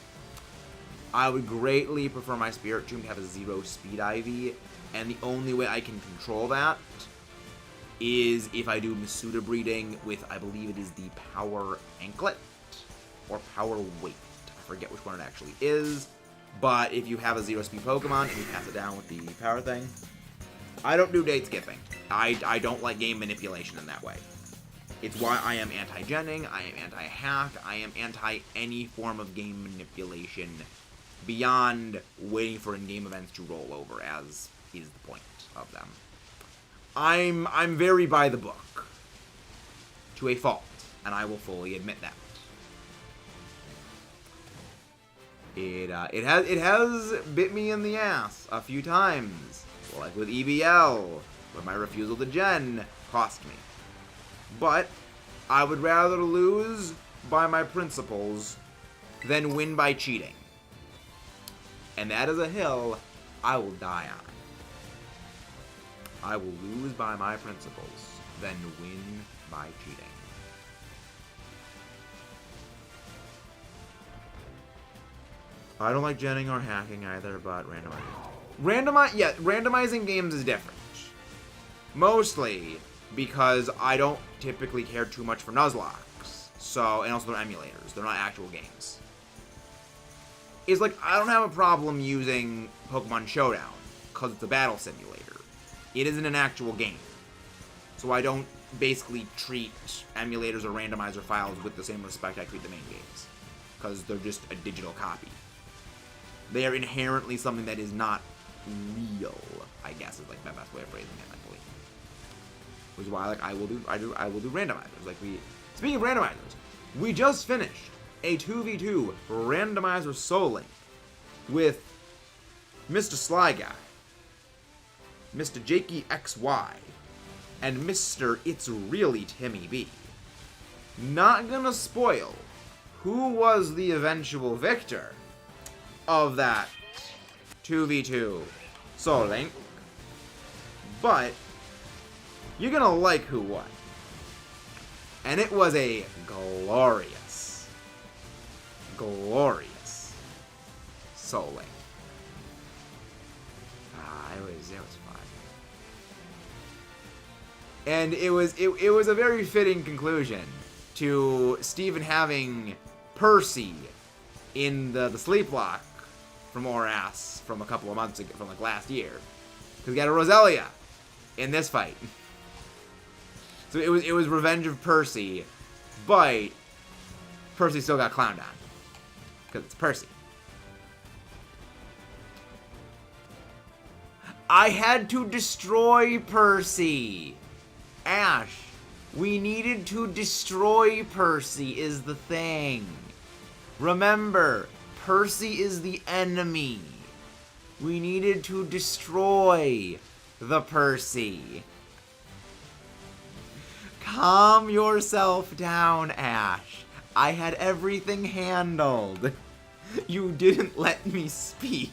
I would greatly prefer my Spiritomb to have a 0 Speed IV, and the only way I can control that is if I do Masuda breeding with, I believe it is the Power Anklet, or Power Weight. I forget which one it actually is, but if you have a 0 Speed Pokemon and you pass it down with the Power thing, I don't do date skipping. I don't like game manipulation in that way. It's why I am anti-genning, I am anti-hack, I am anti any form of game manipulation beyond waiting for in-game events to roll over, as is the point of them. I'm very by the book. To a fault, and I will fully admit that. It has bit me in the ass a few times, like with EBL, where my refusal to gen cost me. But I would rather lose by my principles than win by cheating. And that is a hill I will die on. I will lose by my principles than win by cheating. I don't like genning or hacking either, but randomizing games is different. Mostly because I don't typically care too much for Nuzlocks. So, and also they're emulators. They're not actual games. It's like, I don't have a problem using Pokemon Showdown, because it's a battle simulator. It isn't an actual game. So I don't basically treat emulators or randomizer files with the same respect I treat the main games. Because they're just a digital copy. They are inherently something that is not real, I guess is like my best way of phrasing it mentally. Which is why like I will do randomizers. Speaking of randomizers, we just finished a 2v2 randomizer Soul Link with Mr. Sly Guy, Mr. Jakey XY, and Mr. It's Really Timmy B. Not gonna spoil who was the eventual victor of that 2v2 Soul Link, but you're gonna like who won. And it was a glorious Soul Link. It was fun. And it was a very fitting conclusion to Steven having Percy in the sleep lock from Oras from a couple of months ago, from like last year. Because we got a Roselia in this fight. So it was Revenge of Percy, but Percy still got clowned on. Because it's Percy. I had to destroy Percy. Ash, we needed to destroy Percy is the thing. Remember, Percy is the enemy. We needed to destroy the Percy. Calm yourself down, Ash. I had everything handled. You didn't let me speak.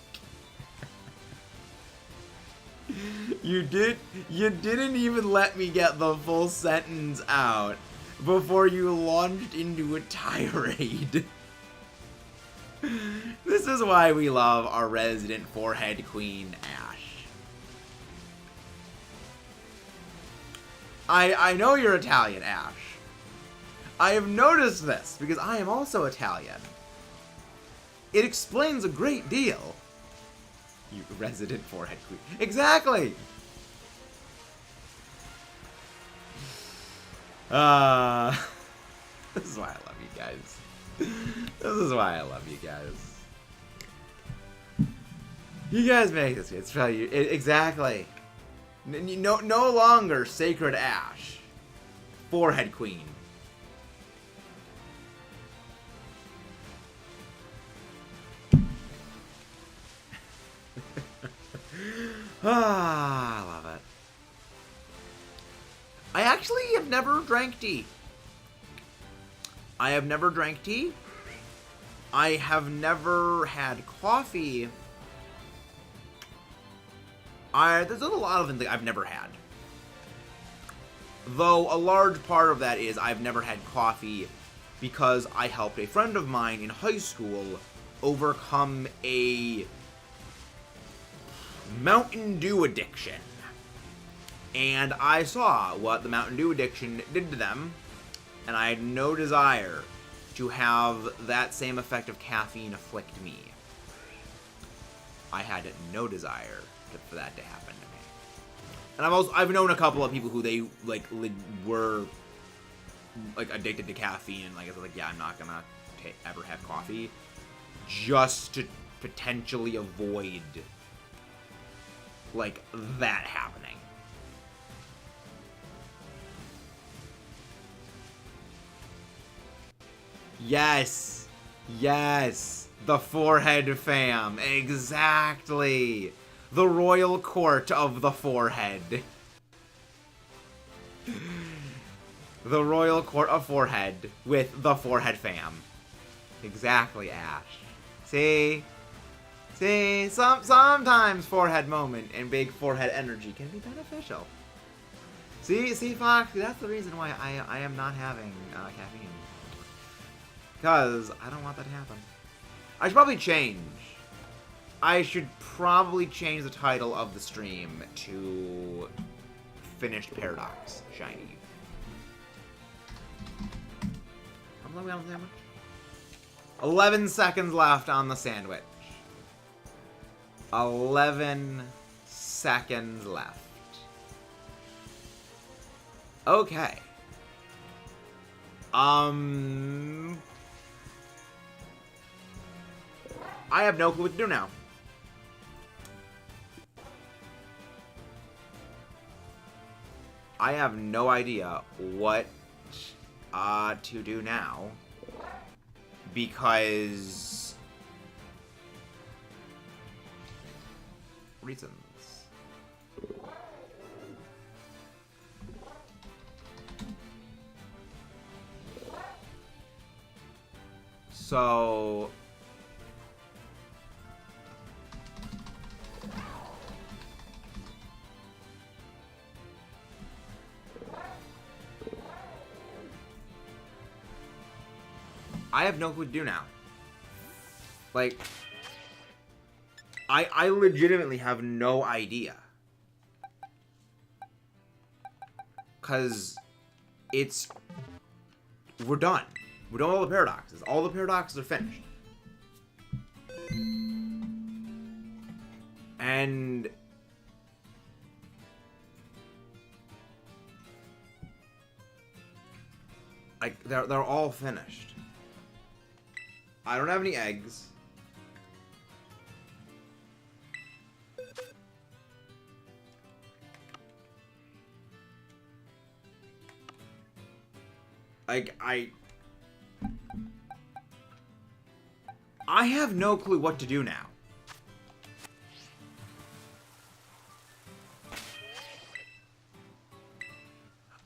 You didn't even let me get the full sentence out before you launched into a tirade. This is why we love our resident forehead queen, Ash. I know you're Italian, Ash. I have noticed this because I am also Italian. It explains a great deal. You resident forehead queen. Exactly! This is why I love you guys. This is why I love you guys. You guys make this. It's probably exactly. No longer Sacred Ash. Forehead Queen. I love it. I actually have never drank tea. I have never drank tea. I have never had coffee. There's a lot of things that I've never had. Though a large part of that is I've never had coffee because I helped a friend of mine in high school overcome a Mountain Dew addiction. And I saw what the Mountain Dew addiction did to them, and I had no desire to have that same effect of caffeine afflict me. I had no desire for that to happen to me. And I've known a couple of people who they were addicted to caffeine, and I was like, yeah, I'm not gonna ever have coffee, just to potentially avoid that happening. Yes. Yes. The forehead fam. Exactly. The royal court of the forehead. The royal court of forehead with the forehead fam. Exactly, Ash. See? See? Sometimes forehead moment and big forehead energy can be beneficial. See, Fox? That's the reason why I am not having caffeine. Because I don't want that to happen. I should probably change. I should probably change the title of the stream to Finished Paradox Shiny. How long are we on the sandwich? 11 seconds left on the sandwich. 11 seconds left. Okay. I have no clue what to do now. I have no idea what to do now. Because reasons. So I have no clue what to do now. Like, I legitimately have no idea. Because we're done. We're done with all the paradoxes. All the paradoxes are finished. And like they're all finished. I don't have any eggs. Like, I have no clue what to do now.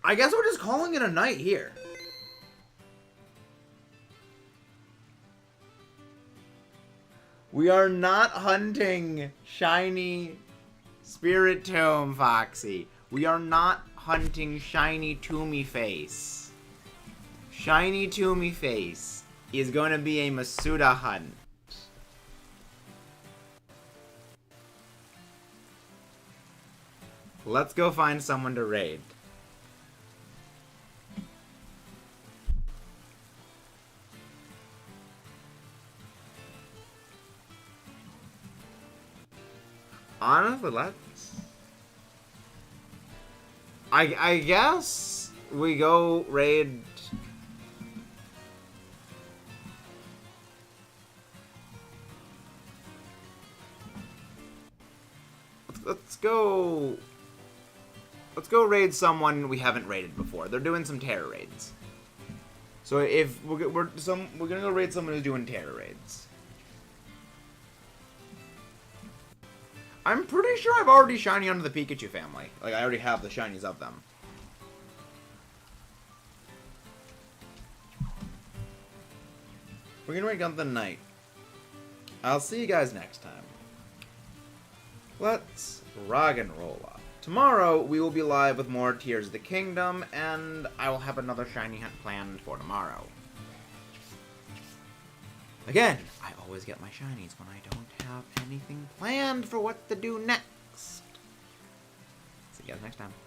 I guess we're just calling it a night here. We are not hunting shiny Spirit Tomb, Foxy. We are not hunting shiny Toomey Face. Shiny Toomey Face is going to be a Masuda hunt. Let's go find someone to raid. Honestly, let's... I guess we go raid... Let's go raid someone we haven't raided before. They're doing some terror raids. So if we're gonna go raid someone who's doing terror raids. I'm pretty sure I've already shiny under the Pikachu family. Like, I already have the shinies of them. We're gonna raid Gunther Knight. I'll see you guys next time. Let's rock and roll up. Tomorrow, we will be live with more Tears of the Kingdom, and I will have another shiny hunt planned for tomorrow. Again, I always get my shinies when I don't have anything planned for what to do next. See you guys next time.